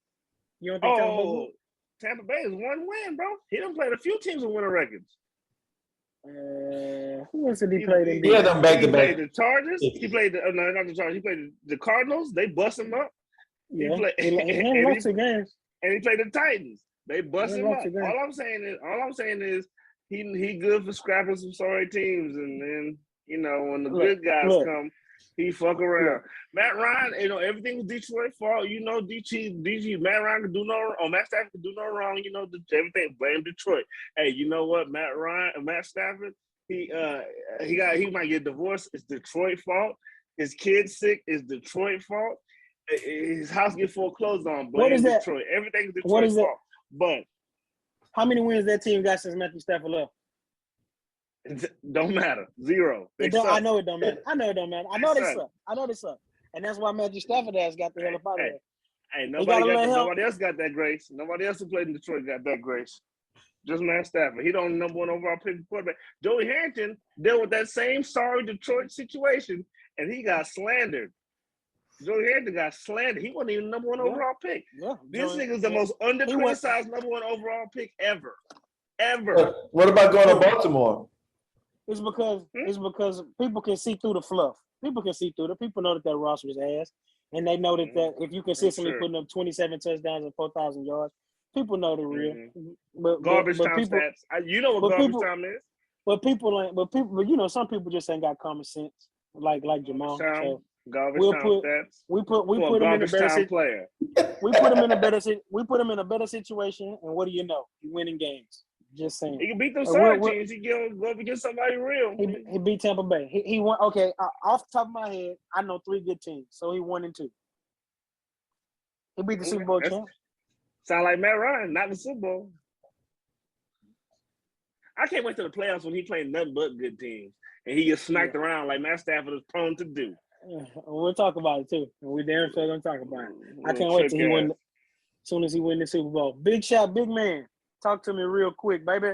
You don't think Tampa Bay good? Tampa Bay is 1 win, bro. He done played a few teams with winning records. Who else did he play? Yeah, them back to back. He played the Chargers. He played not the Chargers. He played the Cardinals. They bust him up. Yeah, he lost the games. And he played the Titans. They bust him up. All I'm saying is he good for scrapping some sorry teams, and then when the good guys come, he fuck around. Matt Ryan, everything was Detroit's fault. DG Matt Ryan could do no wrong. Matt Stafford could do no wrong. Everything blame Detroit. Hey, you know what? Matt Stafford, he might get divorced. It's Detroit's fault. His kid's sick. It's Detroit's fault. His house get foreclosed on. Blame Detroit. Everything is Detroit's fault. But how many wins that team got since Matthew Stafford left? It don't matter. 0. I know it don't matter. I know they suck. And that's why Matthew Stafford has got the hell up out of there. Hey, let nobody else got that grace. Nobody else who played in Detroit got that grace. Just Matt Stafford. He don't number one overall pick quarterback. Joey Harrington dealt with that same sorry Detroit situation, and he got slandered. Joey Harrington got slandered. He wasn't even number one overall pick. Yeah, This nigga's the most under-criticized number one overall pick ever. What about going to Baltimore? It's because people can see through the fluff. People can see through it. People know that roster was ass, and they know that if you consistently putting up 27 touchdowns and 4,000 yards, people know the real. But garbage time people, stats. You know what garbage time is. But you know, some people just ain't got common sense, like Jamal. So garbage time stats. We put him in a better player. We put him in a better situation, and what do you know? He winning games. Just saying. He can beat those side teams. He go up against somebody real. He beat Tampa Bay. He won. Okay, off the top of my head, I know 3 good teams. So he 1-2. He beat the Super Bowl champs. Sound like Matt Ryan, not the Super Bowl. I can't wait to the playoffs when he playing nothing but good teams and he gets smacked around like Matt Stafford is prone to do. We'll talk about it too. We damn sure gonna talk about it. I can't wait till he win. As soon as he win the Super Bowl, big shot, big man. Talk to me real quick, baby.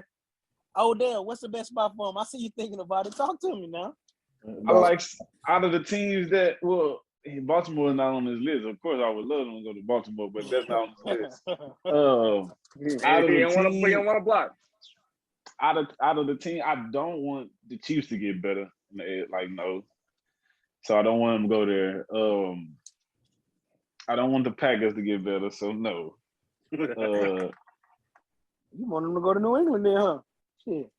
Odell, what's the best spot for him? I see you thinking about it. Talk to me now. I like out of the teams that Baltimore is not on this list. Of course, I would love them to go to Baltimore, but that's not on this list. You don't want to block. Out of the team, I don't want the Chiefs to get better. Like no, so I don't want them to go there. I don't want the Packers to get better, so no. You want them to go to New England then, huh? Shit.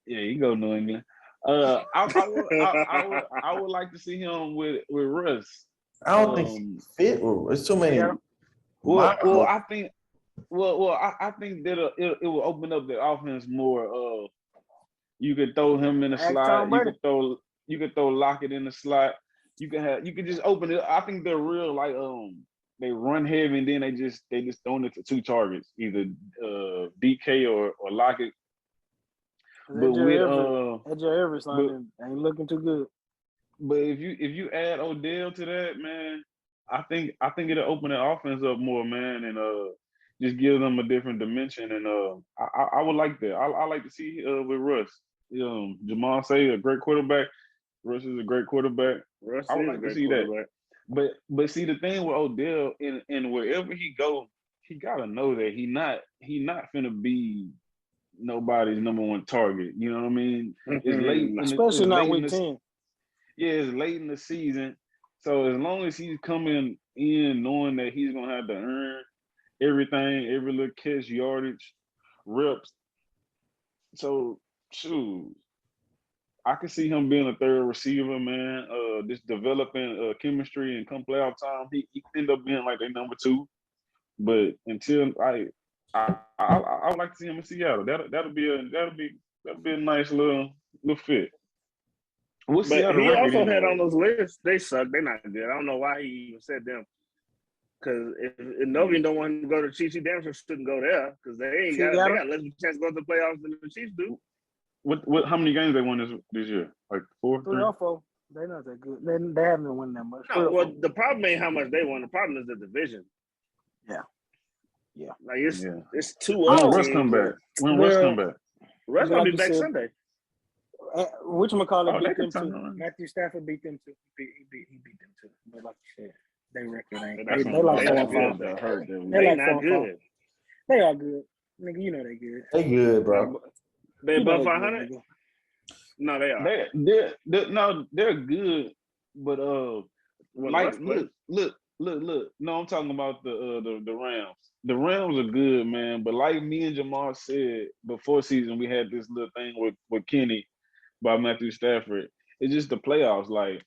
Yeah, you go to New England. I would like to see him with Russ. I don't think he fit. There's too many. I think that it will open up the offense more. You could throw him in the slot. You could throw Lockett in the slot. You could just open it. I think they're real like they run heavy and then they just throw it to 2 targets, either DK or Lockett. But with Everest ain't looking too good. But if you add Odell to that, man, I think it'll open the offense up more, man, and just give them a different dimension. And I would like that. I like to see with Russ. Jamal say a great quarterback. Russ is a great quarterback. I would like to see that. But see the thing with Odell, and wherever he go, he gotta know that he not finna be nobody's number 1 target. You know what I mean? It's late, especially not week 10. Yeah, it's late in the season. So as long as he's coming in knowing that he's gonna have to earn everything, every little catch, yardage, reps. So shoot, I can see him being a 3rd receiver, man. Just developing chemistry, and come playoff time, he end up being like their number 2. But until I would like to see him in Seattle. That'll be a nice little fit. But he also had on those lists. They suck. They're not good. I don't know why he even said them. Because if nobody don't want to go to the Chiefs, he damn sure shouldn't go there. Because they got less of a chance to go to the playoffs than the Chiefs do. What? How many games they won this year? Like 4? 3 or 4. They're not that good. They haven't been winning that much. No, well, the problem ain't how much they won. The problem is the division. Yeah. Like it's 2 When Russ come back? Russ gonna be back Sunday. Whatchamacallit beat them too. Matthew Stafford beat them too. He beat them too. But like you said, they record ain't. They like 4-5. They not good. They are good. Nigga, you know they good. They good, bro. They above 500? No, they are. They're good, but look. No, I'm talking about the Rams. The Rams are good, man. But like me and Jamal said before season, we had this little thing with Kenny by Matthew Stafford. It's just the playoffs. Like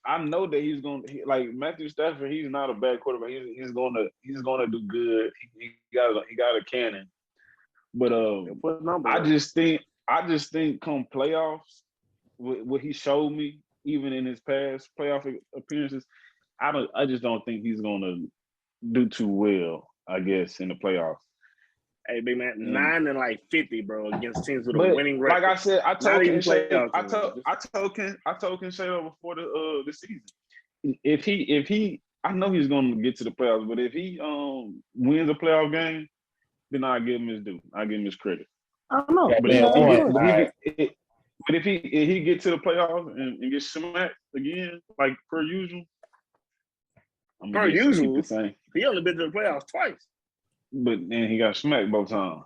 I know that he's gonna like Matthew Stafford. He's not a bad quarterback. He's gonna do good. He got a cannon. But I just think come playoffs, what he showed me, even in his past playoff appearances, I just don't think he's gonna do too well, I guess, in the playoffs. Hey, big man, 9 and like 50, bro, against teams with a winning record. Like I said, I told Ken Shado before the season. If he I know he's gonna get to the playoffs, but if he wins a playoff game, then I give him his due. I give him his credit. I don't know. But if he get to the playoffs and get smacked again, like per usual, per usual, he only been to the playoffs twice. But then he got smacked both times.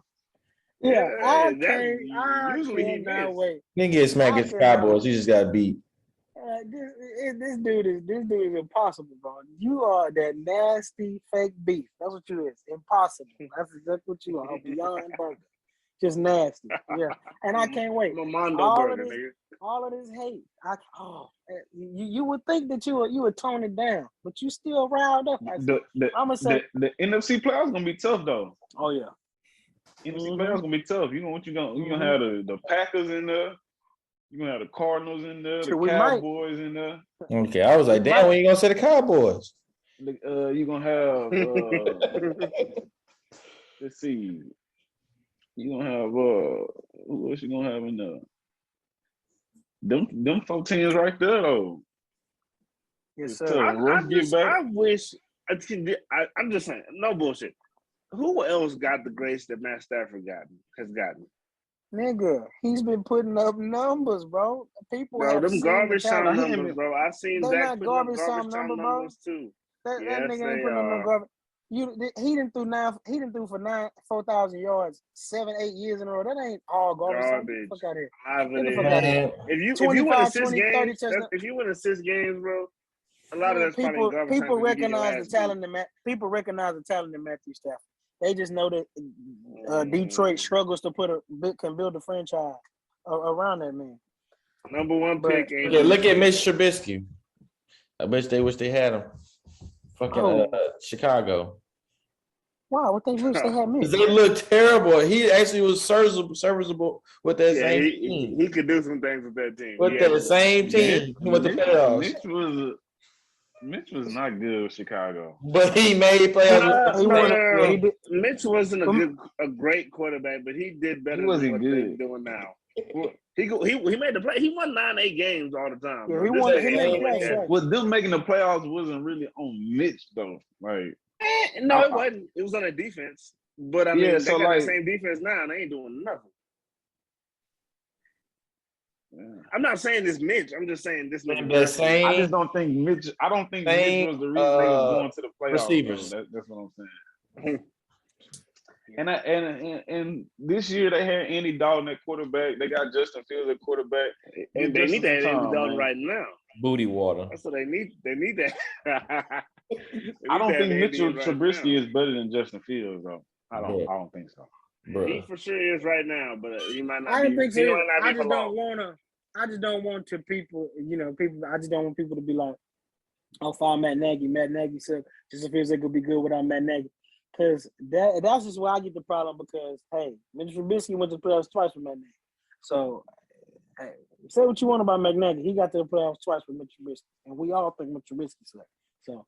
Yeah, I usually cannot wait. He didn't get smacked against the Cowboys. He just got beat. This dude is impossible, bro. You are that nasty fake beef. That's what you is. Impossible. That's exactly what you are. Beyond burger. Just nasty. Yeah. And I can't wait. All of this hate. You would think that you would tone it down, but you still riled up. I'm gonna say the NFC playoffs gonna be tough though. Oh yeah. NFC playoffs gonna be tough. You know what you gonna have the Packers in there. You're gonna have the Cardinals in there, the Cowboys in there. Okay, I was like, damn, when you gonna say the Cowboys? You're gonna have let's see. You're gonna have who else you gonna have in there? Them 4 teams right there though. Yes, sir. I'm just saying, no bullshit. Who else got the grace that Matt Stafford has gotten? Nigga, he's been putting up numbers, bro. People have them garbage time numbers, bro. I seen that garbage time numbers too. That nigga ain't putting up no garbage. He didn't threw for 4,000 yards 7-8 years in a row. That ain't all garbage. Fuck out here. If you win assist games, bro, a lot of that's probably garbage. People recognize the talent in Matthew Stafford. They just know that Detroit struggles to can build a franchise around that man. Number one pick. Look at Mitch Trubisky. I wish they had him. Fucking Chicago. Wow, what they wish they had me? Because they looked terrible. He actually was serviceable with that same team. He could do some things with that team. With the same team. With the playoffs. Mitch was not good with Chicago, but he made playoffs. Mitch wasn't a great quarterback, but he did better than what they're doing now. He made the play. He won 9-8 games all the time. Yeah, he won. He made the playoffs. Right. Well, them making the playoffs wasn't really on Mitch though. Like, no, it wasn't. It was on a defense. But I mean, they got the same defense now, and they ain't doing nothing. Yeah. I'm not saying this Mitch. I'm just saying this. I just don't think Mitch. I don't think Mitch was the reason they was going to the playoffs. Receivers. That's what I'm saying. And this year they had Andy Dalton at quarterback. They got Justin Fields at quarterback. And they need that Andy Dalton right now. Booty water. That's what they need. They need that. I don't think Mitchell Trubisky is better than Justin Fields though. I don't think so. He for sure is right now, but he might not. I don't think so. I just don't want to people. I just don't want people to be like, "Oh, fire Matt Nagy." Matt Nagy said Justin Fields could be good without Matt Nagy. Because that's just where I get the problem. Because hey, Mitch Trubisky went to the playoffs twice with Matt Nagy. So hey, say what you want about Matt Nagy. He got to the playoffs twice with Mitch Trubisky, and we all think Mitch Trubisky sucks. So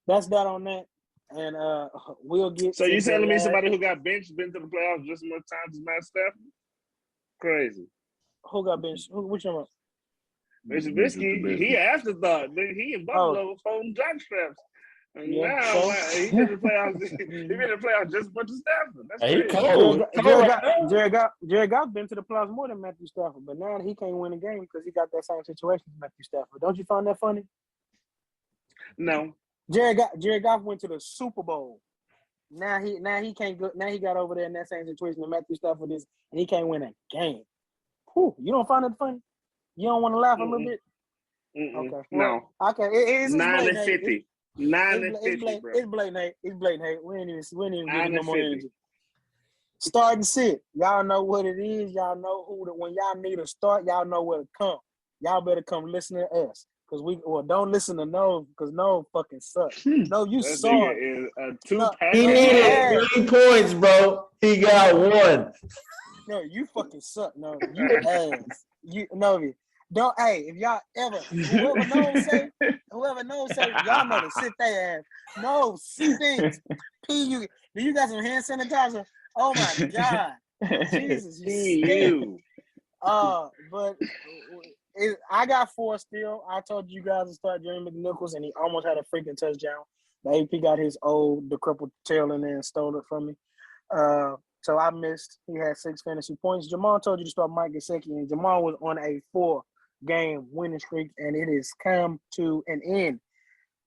that's that on that. And we'll get. So you telling me somebody who got benched been to the playoffs just as much time as Matt Stafford? Crazy. Who got benched? Which one? Mitch Trubisky. He afterthought. He in Buffalo was holding jock straps. And now he been in the playoffs. He been in the playoffs just as much as Stafford. That's Jared Goff been to the playoffs more than Matthew Stafford, but now he can't win a game because he got that same situation as Matthew Stafford. Don't you find that funny? No. Jared Goff went to the Super Bowl. Now he can't go. Now he got over there in that same situation that Matthew Stafford is, and he can't win a game. Whew, you don't find it funny? You don't want to laugh a little bit? Okay. No. Okay. It's 9-50. 9-50, bro. It's blatant hate. It's blatant hate. We ain't even getting no more energy. Start and sit. Y'all know what it is. Y'all know when y'all need a start, y'all know where to come. Y'all better come listen to us. Don't listen to No, because No fucking sucks. No, you saw it. He needed 3 points, bro. He got 1. No, you fucking suck. No, you ass. Don't. Hey, if y'all ever whoever knows say y'all know to sit their ass. No, sit things. Do you got some hand sanitizer? Oh my God, Jesus, you. But I got 4 still. I told you guys to start Jeremy McNichols, and he almost had a freaking touchdown. The AP got his old decrepit tail in there and stole it from me. So I missed. He had 6 fantasy points. Jamal told you to start Mike Gesicki, and Jamal was on a 4-game winning streak, and it has come to an end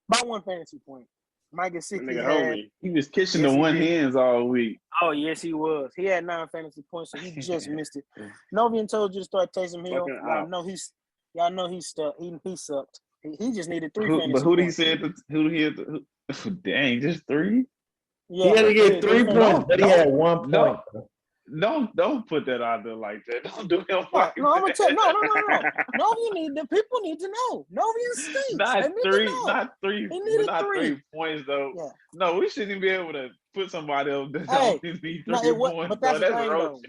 by 1 fantasy point. Mike Gesicki he was kissing the one hands all week. Oh, yes, he was. He had 9 fantasy points, so he just missed it. Novian told you to start Taysom Hill. Y'all know he's stuck. He sucked. He just needed 3 fantasy points. But who he had to dang, just 3? Yeah, he had to get 3 points, but he had 1 point. Don't put that out there like that. Don't do him like no, I'm gonna tell no. The people need to know. Novian stinks. Not 3 points though. Yeah. No, we shouldn't be able to put somebody else that don't need 3 points. But that's the thing though.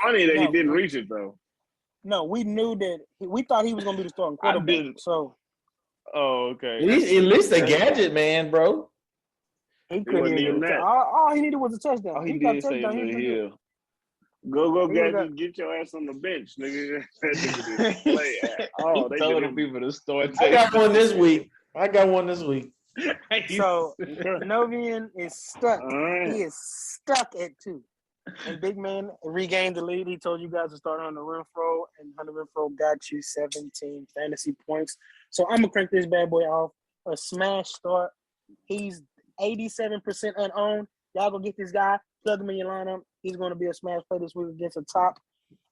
Funny that he didn't reach it though. No, we knew that we thought he was gonna be the starting quarterback. So okay. At least a gadget, man, bro. He couldn't even that. All he needed was a touchdown. Oh, he did say Hill. Go get your ass on the bench, nigga. They told the people to start. I got one this week. So Novian is stuck. He is stuck at 2. And Big Man regained the lead. He told you guys to start Hunter Renfrow, and Hunter Renfrow got you 17 fantasy points. So I'm gonna crank this bad boy off. A smash start. He's 87% unowned. Y'all go get this guy, plug him in your lineup. He's going to be a smash play this week against a top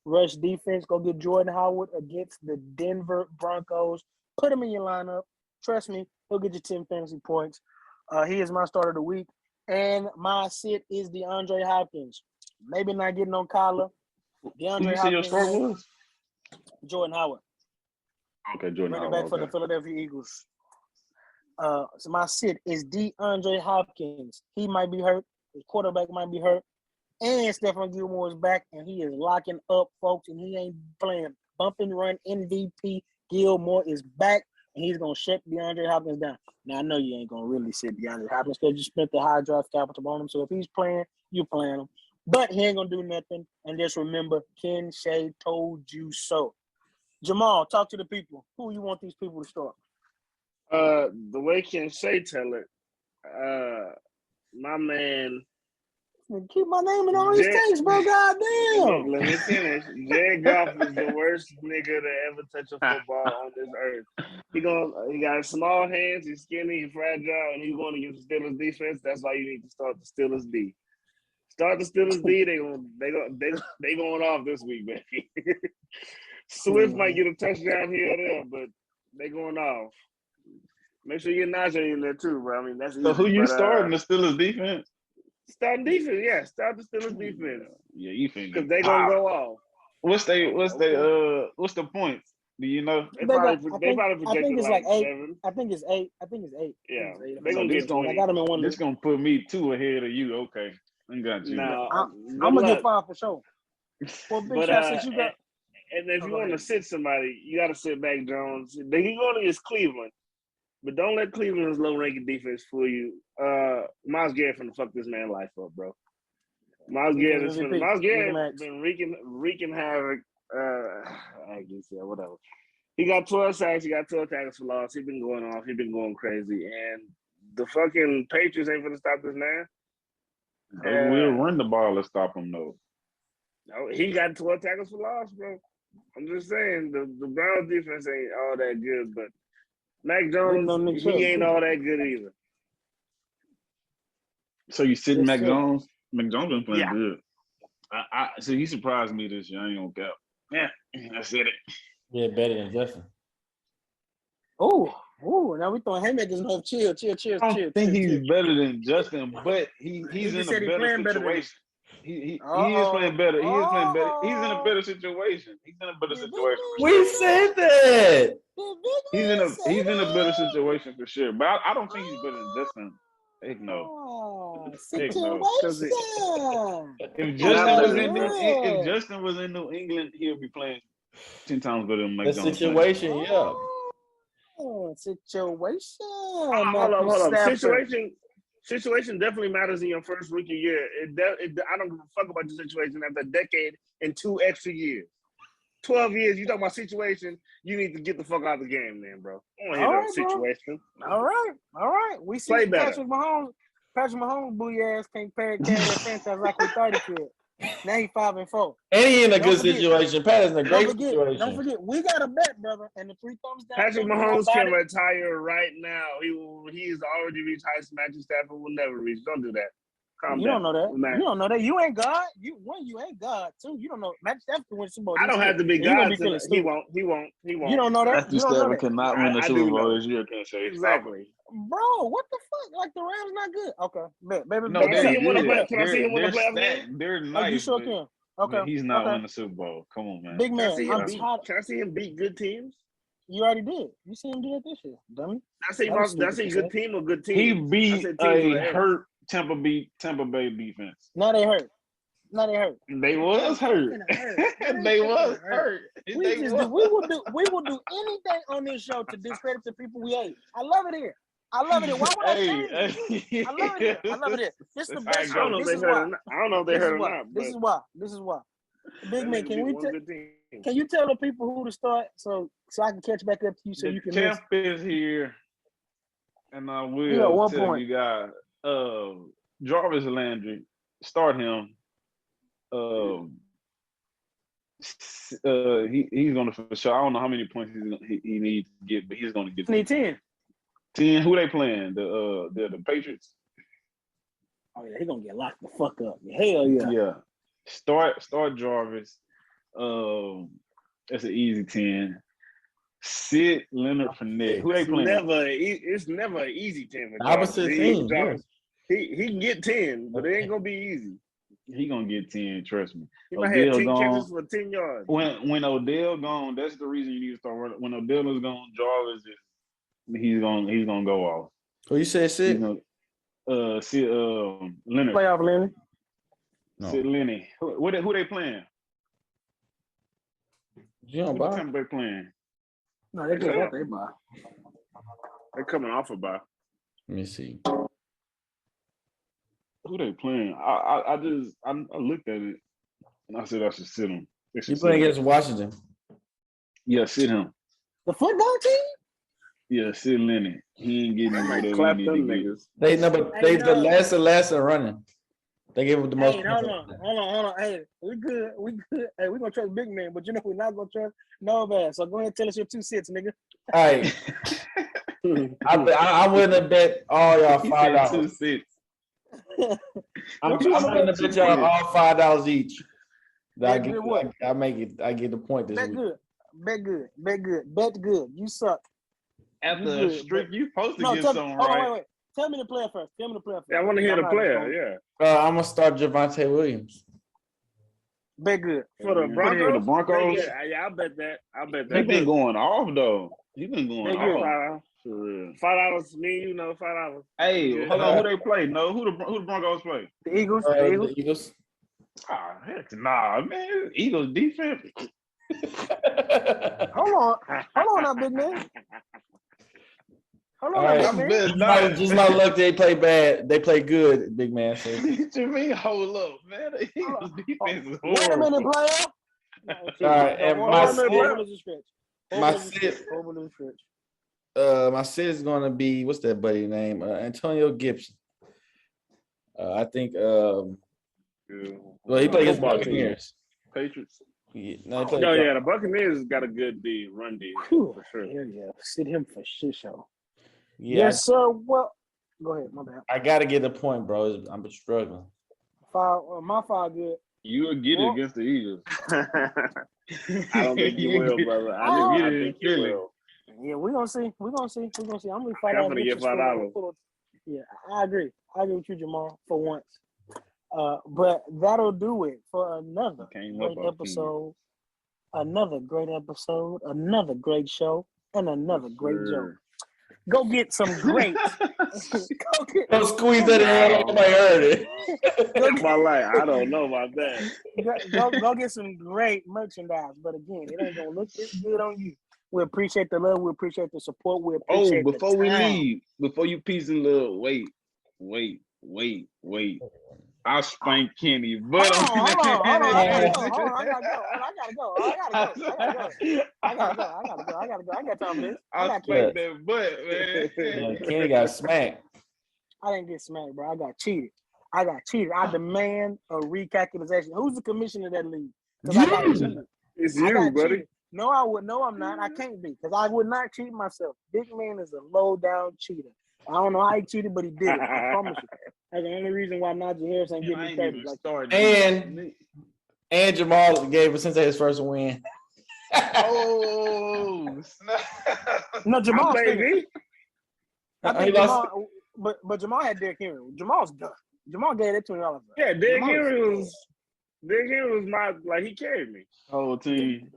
rush defense. Go get Jordan Howard against the Denver Broncos. Put him in your lineup. Trust me, he'll get you 10 fantasy points. He is my starter of the week. And my sit is DeAndre Hopkins. Maybe not getting on Kyler. DeAndre Hopkins. Your score was? Jordan Howard. Okay, Jordan Howard. Running back for the Philadelphia Eagles. So my sit is DeAndre Hopkins. He might be hurt. His quarterback might be hurt. And Stephon Gilmore is back, and he is locking up, folks, and he ain't playing. Bump and run MVP Gilmore is back, and he's going to shut DeAndre Hopkins down. Now, I know you ain't going to really sit DeAndre Hopkins because you spent the high draft capital on him. So if he's playing, you playing him. But he ain't going to do nothing. And just remember, Ken Shea told you so. Jamal, talk to the people. Who you want these people to start? The way Ken Shea tell it, my man. Keep my name in all these things, bro. Goddamn. Let me finish. Jared Goff is the worst nigga to ever touch a football on this earth. He got small hands. He's skinny. He's fragile, and he's going against the Steelers defense. That's why you need to start the Steelers D. Start the Steelers D. They going off this week, baby. Swift might get a touchdown here or there, but they going off. Make sure you get Najee in there too, bro. I mean, that's easy. So who you starting the Steelers defense? Starting defense, yeah. Start the Steelers defense. Yeah, you think because they gonna go off. What's the points? Do you know? They probably projected I think it's like 8. 7. I think it's 8. Yeah, they gonna get 20. I got them in one. This gonna put me 2 ahead of you. Okay, I got you. Nah, I'm gonna get 5 for sure. Well, big shot since you got. And if you want to sit somebody, you got to sit Mac Jones. They can go against Cleveland, but don't let Cleveland's low-ranking defense fool you. Myles Garrett finna fuck this man life up, bro. Myles Garrett been wreaking havoc. I guess whatever. He got 12 sacks. He got 12 tackles for loss. He been going off. He been going crazy. And the fucking Patriots ain't gonna stop this man. We'll run the ball to stop him though. No, he got 12 tackles for loss, bro. I'm just saying the Browns defense ain't all that good, but Mac Jones, he ain't all that good either. So you sitting Mac Jones? Mac Jones been playing good. So he surprised me this year. I ain't gonna cap. Yeah, I said it. Yeah, better than Justin. Oh, now we throwing haymakers in. Chill. I don't think he's better than Justin, but he's in a better situation. He is playing better. He is playing better. He's in a better situation. We said that. He's in a better situation for sure. But I don't think he's better than Justin. Heck no. Heck no. If Justin was in New England, he'll be playing 10 times better than Mike Jones. The situation, yeah. Situation. Hold on. Situation definitely matters in your first rookie year. I don't give a fuck about the situation after a decade and 2 extra years. 12 years. You talk about situation. You need to get the fuck out of the game, man, bro. I don't want to hear that situation. All right. We see Play better. Patrick Mahomes, booty ass, can't carry that franchise like we thought he could. Now he's 5-4. And he in a good situation. Pat is in a great situation. Don't forget, we got a bet, brother, and the 3 thumbs down. Patrick Mahomes can retire right now. He's already reached heights Matthew Stafford will never reach. Don't do that. You don't know that. You ain't God. You ain't God. 2, you don't know. Matthew Stafford can win Super Bowl. I don't have to be God. He won't. You don't know that. Matthew Stafford cannot win the Super Bowl this year. Can't say exactly. Bro, what the fuck? Like the Rams not good. Okay, baby. No, can I see him win the playoff game? They're nice. You sure can. Okay. Man, he's not winning the Super Bowl. Come on, man. Big man. Can I see him beat good teams? You already did. You see him do that this year, dummy. I say good team or good team. He beat a hurt Tampa Bay defense. Now they hurt. They was hurt. They was hurt. We will do anything on this show to discredit the people we hate. I love it here. Why would I change it? I love it here. This is the best show. I don't know if they heard or not. This is why. Big man, can you tell the people who to start so I can catch back up to you so you can champ is here, and I will tell you guys. Jarvis Landry, start him. He's gonna for sure. I don't know how many points he needs to get, but he's gonna get. He need 10. 10. Who they playing? The Patriots. Oh yeah, he gonna get locked the fuck up. Hell yeah. Yeah. Start Jarvis. That's an easy 10. Sit Leonard Fournette. Who they playing? It's never an easy 10 for Opposite team. He can get 10, but it ain't gonna be easy. He gonna get 10, trust me. He might have 10 catches for 10 yards. When Odell gone, that's the reason you need to start running. When Odell is gone, Jarvis he's gonna go off. Who you said sit? Sit Leonard. Playoff Lenny. No. Sit Lenny. Who they playing? Jim What time they playing? No, they get they buy. They're coming off a bye. Let me see. Who they playing? I looked at it and I said I should sit him. You playing against Washington? Yeah, sit him. The football team? Yeah, sit Lenny. He ain't getting whatever Clap he them need to get. niggas. They the last in running. They gave him the most. Hey, hold on. Hey, we good. Hey, we gonna trust big man, but you know we're not gonna trust no man. So go ahead and tell us your 2 cents, nigga. All right. I'm willing to bet all y'all $5. 2 cents. I'm willing to bet y'all all $5 each. I get the point this week. Bet good. You suck. After a streak, you supposed to get something right. Wait. Tell me the player first. Yeah, I want to hear the player. Yeah. I'm gonna start Javonte Williams. Bet good. For the Broncos? For the Broncos? Yeah, I'll bet that. He's been going off though. He's been going off. For real. $5. Me, you know, $5. Hey, hold on. Who they play? No, who the Broncos play? The Eagles. The Eagles. Ah, heck nah, man. Eagles defense. Hold on now, big man. Hold on, right. Just my luck. They play bad. They play good, big man. So. What you mean? Hold up, man. The Eagles defense is horrible. Wait a minute, player. All right, and my sit is gonna be, what's that buddy name? Antonio Gibson. I think. Well, he played against Buccaneers. Patriots. Yeah, the Buccaneers got a good run D for sure. Yeah, sit him for shit show. Yeah. Yes, sir. Well, go ahead. My bad. I gotta get a point, bro. I'm struggling. My 5 good. You will get it against the Eagles. I don't think you will, brother. I think you will. Yeah, we're gonna see. I'm gonna fight out. I'm gonna get $5. Yeah, I agree with you, Jamal, for once. But that'll do it for another great episode. Another great episode, another great show, and another great joke. Go get some grapes. Don't squeeze that in. Nobody heard it. That's my life. I don't know about that. Go get some great merchandise. But again, it ain't gonna look this good on you. We appreciate the love. We appreciate the support. We appreciate before we leave, before you peace and love, wait. I spanked Kenny, but Hold on. I got time for this. I spanked that butt, man. Kenny got smacked. I didn't get smacked, bro. I got cheated. I demand a recalculation. Who's the commissioner of that league? Because I got cheated. It's you, buddy. Cheated. No, I would. No, I'm not. I can't be because I would not cheat myself. Big man is a low down cheater. I don't know how he cheated, but he did it. I promise you. That's the only reason why Najee Harris ain't getting 30. And Jamal gave Sensei his first win. Oh, no, Jamal baby. I think Jamal, but Jamal had Derrick Henry. Jamal's done. Jamal gave that $20. Yeah, Derrick Henry was my he carried me. Whole team.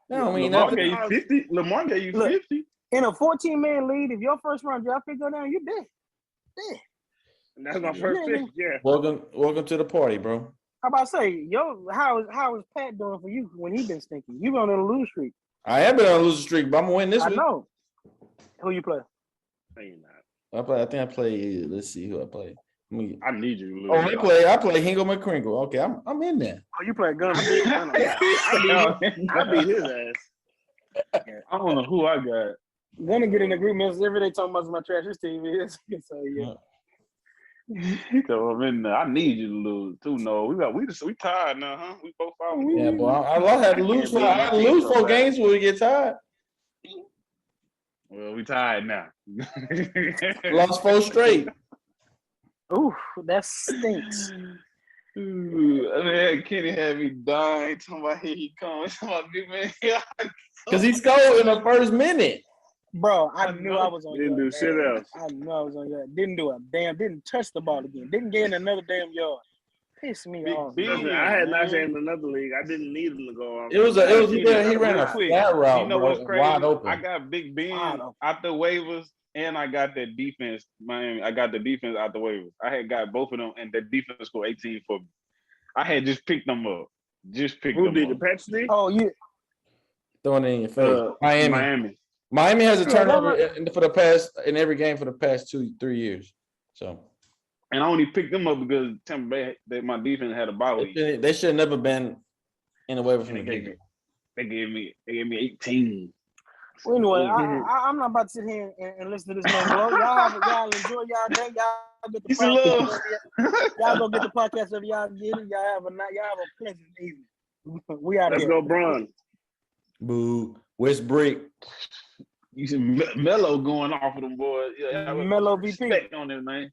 No, I mean Lamar gave you 50. Lamar gave you 50. In a 14-man lead, if your first round draft pick go down, you're dead. And that's my first pick. Yeah. Welcome to the party, bro. How about to say, how is Pat doing for you when he been stinking? You been on a lose streak. I have been on a losing streak, but I'm gonna win this week. I know. Who you play? No, you're not. I think I play. Let's see who I play. I need you to lose. Oh, I play Hingo McCrinkle. Okay, I'm in there. Oh, you play Gunner. I beat his ass. I don't know who I got. Gonna get in agreements every day talking about my trash this team is. So yeah. So I'm in there. I need you to lose too. No, we tired now, huh? We both out. Yeah, boy. I had to lose. I had to lose 4 games when we get tired. Well, we tired now. Lost 4 straight. Ooh, that stinks. Ooh, I mean, Kenny had me dying. Talking about here he comes. Talking about big man. Because he scored in the first minute. Bro, I knew I was on. Didn't do shit else. I knew I was on that. Didn't do a damn. Didn't touch the ball again. Didn't gain another damn yard. Piss me off. Listen, I had Najee in another league. I didn't need him to go off. He ran a flat route. You know what's crazy? Wide open. I got Big Ben out the waivers, and I got that defense. Miami. I got the defense out the waivers. I had got both of them, and the defense scored 18 for me. I had just picked them up. Who did the Pets did? Oh, yeah. Throwing it in your face. Miami has a turnover in every game for the past 2-3 years. So, and I only picked them up because Tampa Bay, my defense had a bye week. They should have never been in the waiver from the game. They gave me 18. Well, anyway, I'm not about to sit here and listen to this man blow. Y'all enjoy y'all day. Y'all get the podcast. Y'all go get the podcast if y'all get it. Y'all have a pleasant evening. We out here. Let's go, Bron. Boo. West Brick. You see Melo going off of them boys. Yeah, Melo VP on them, man.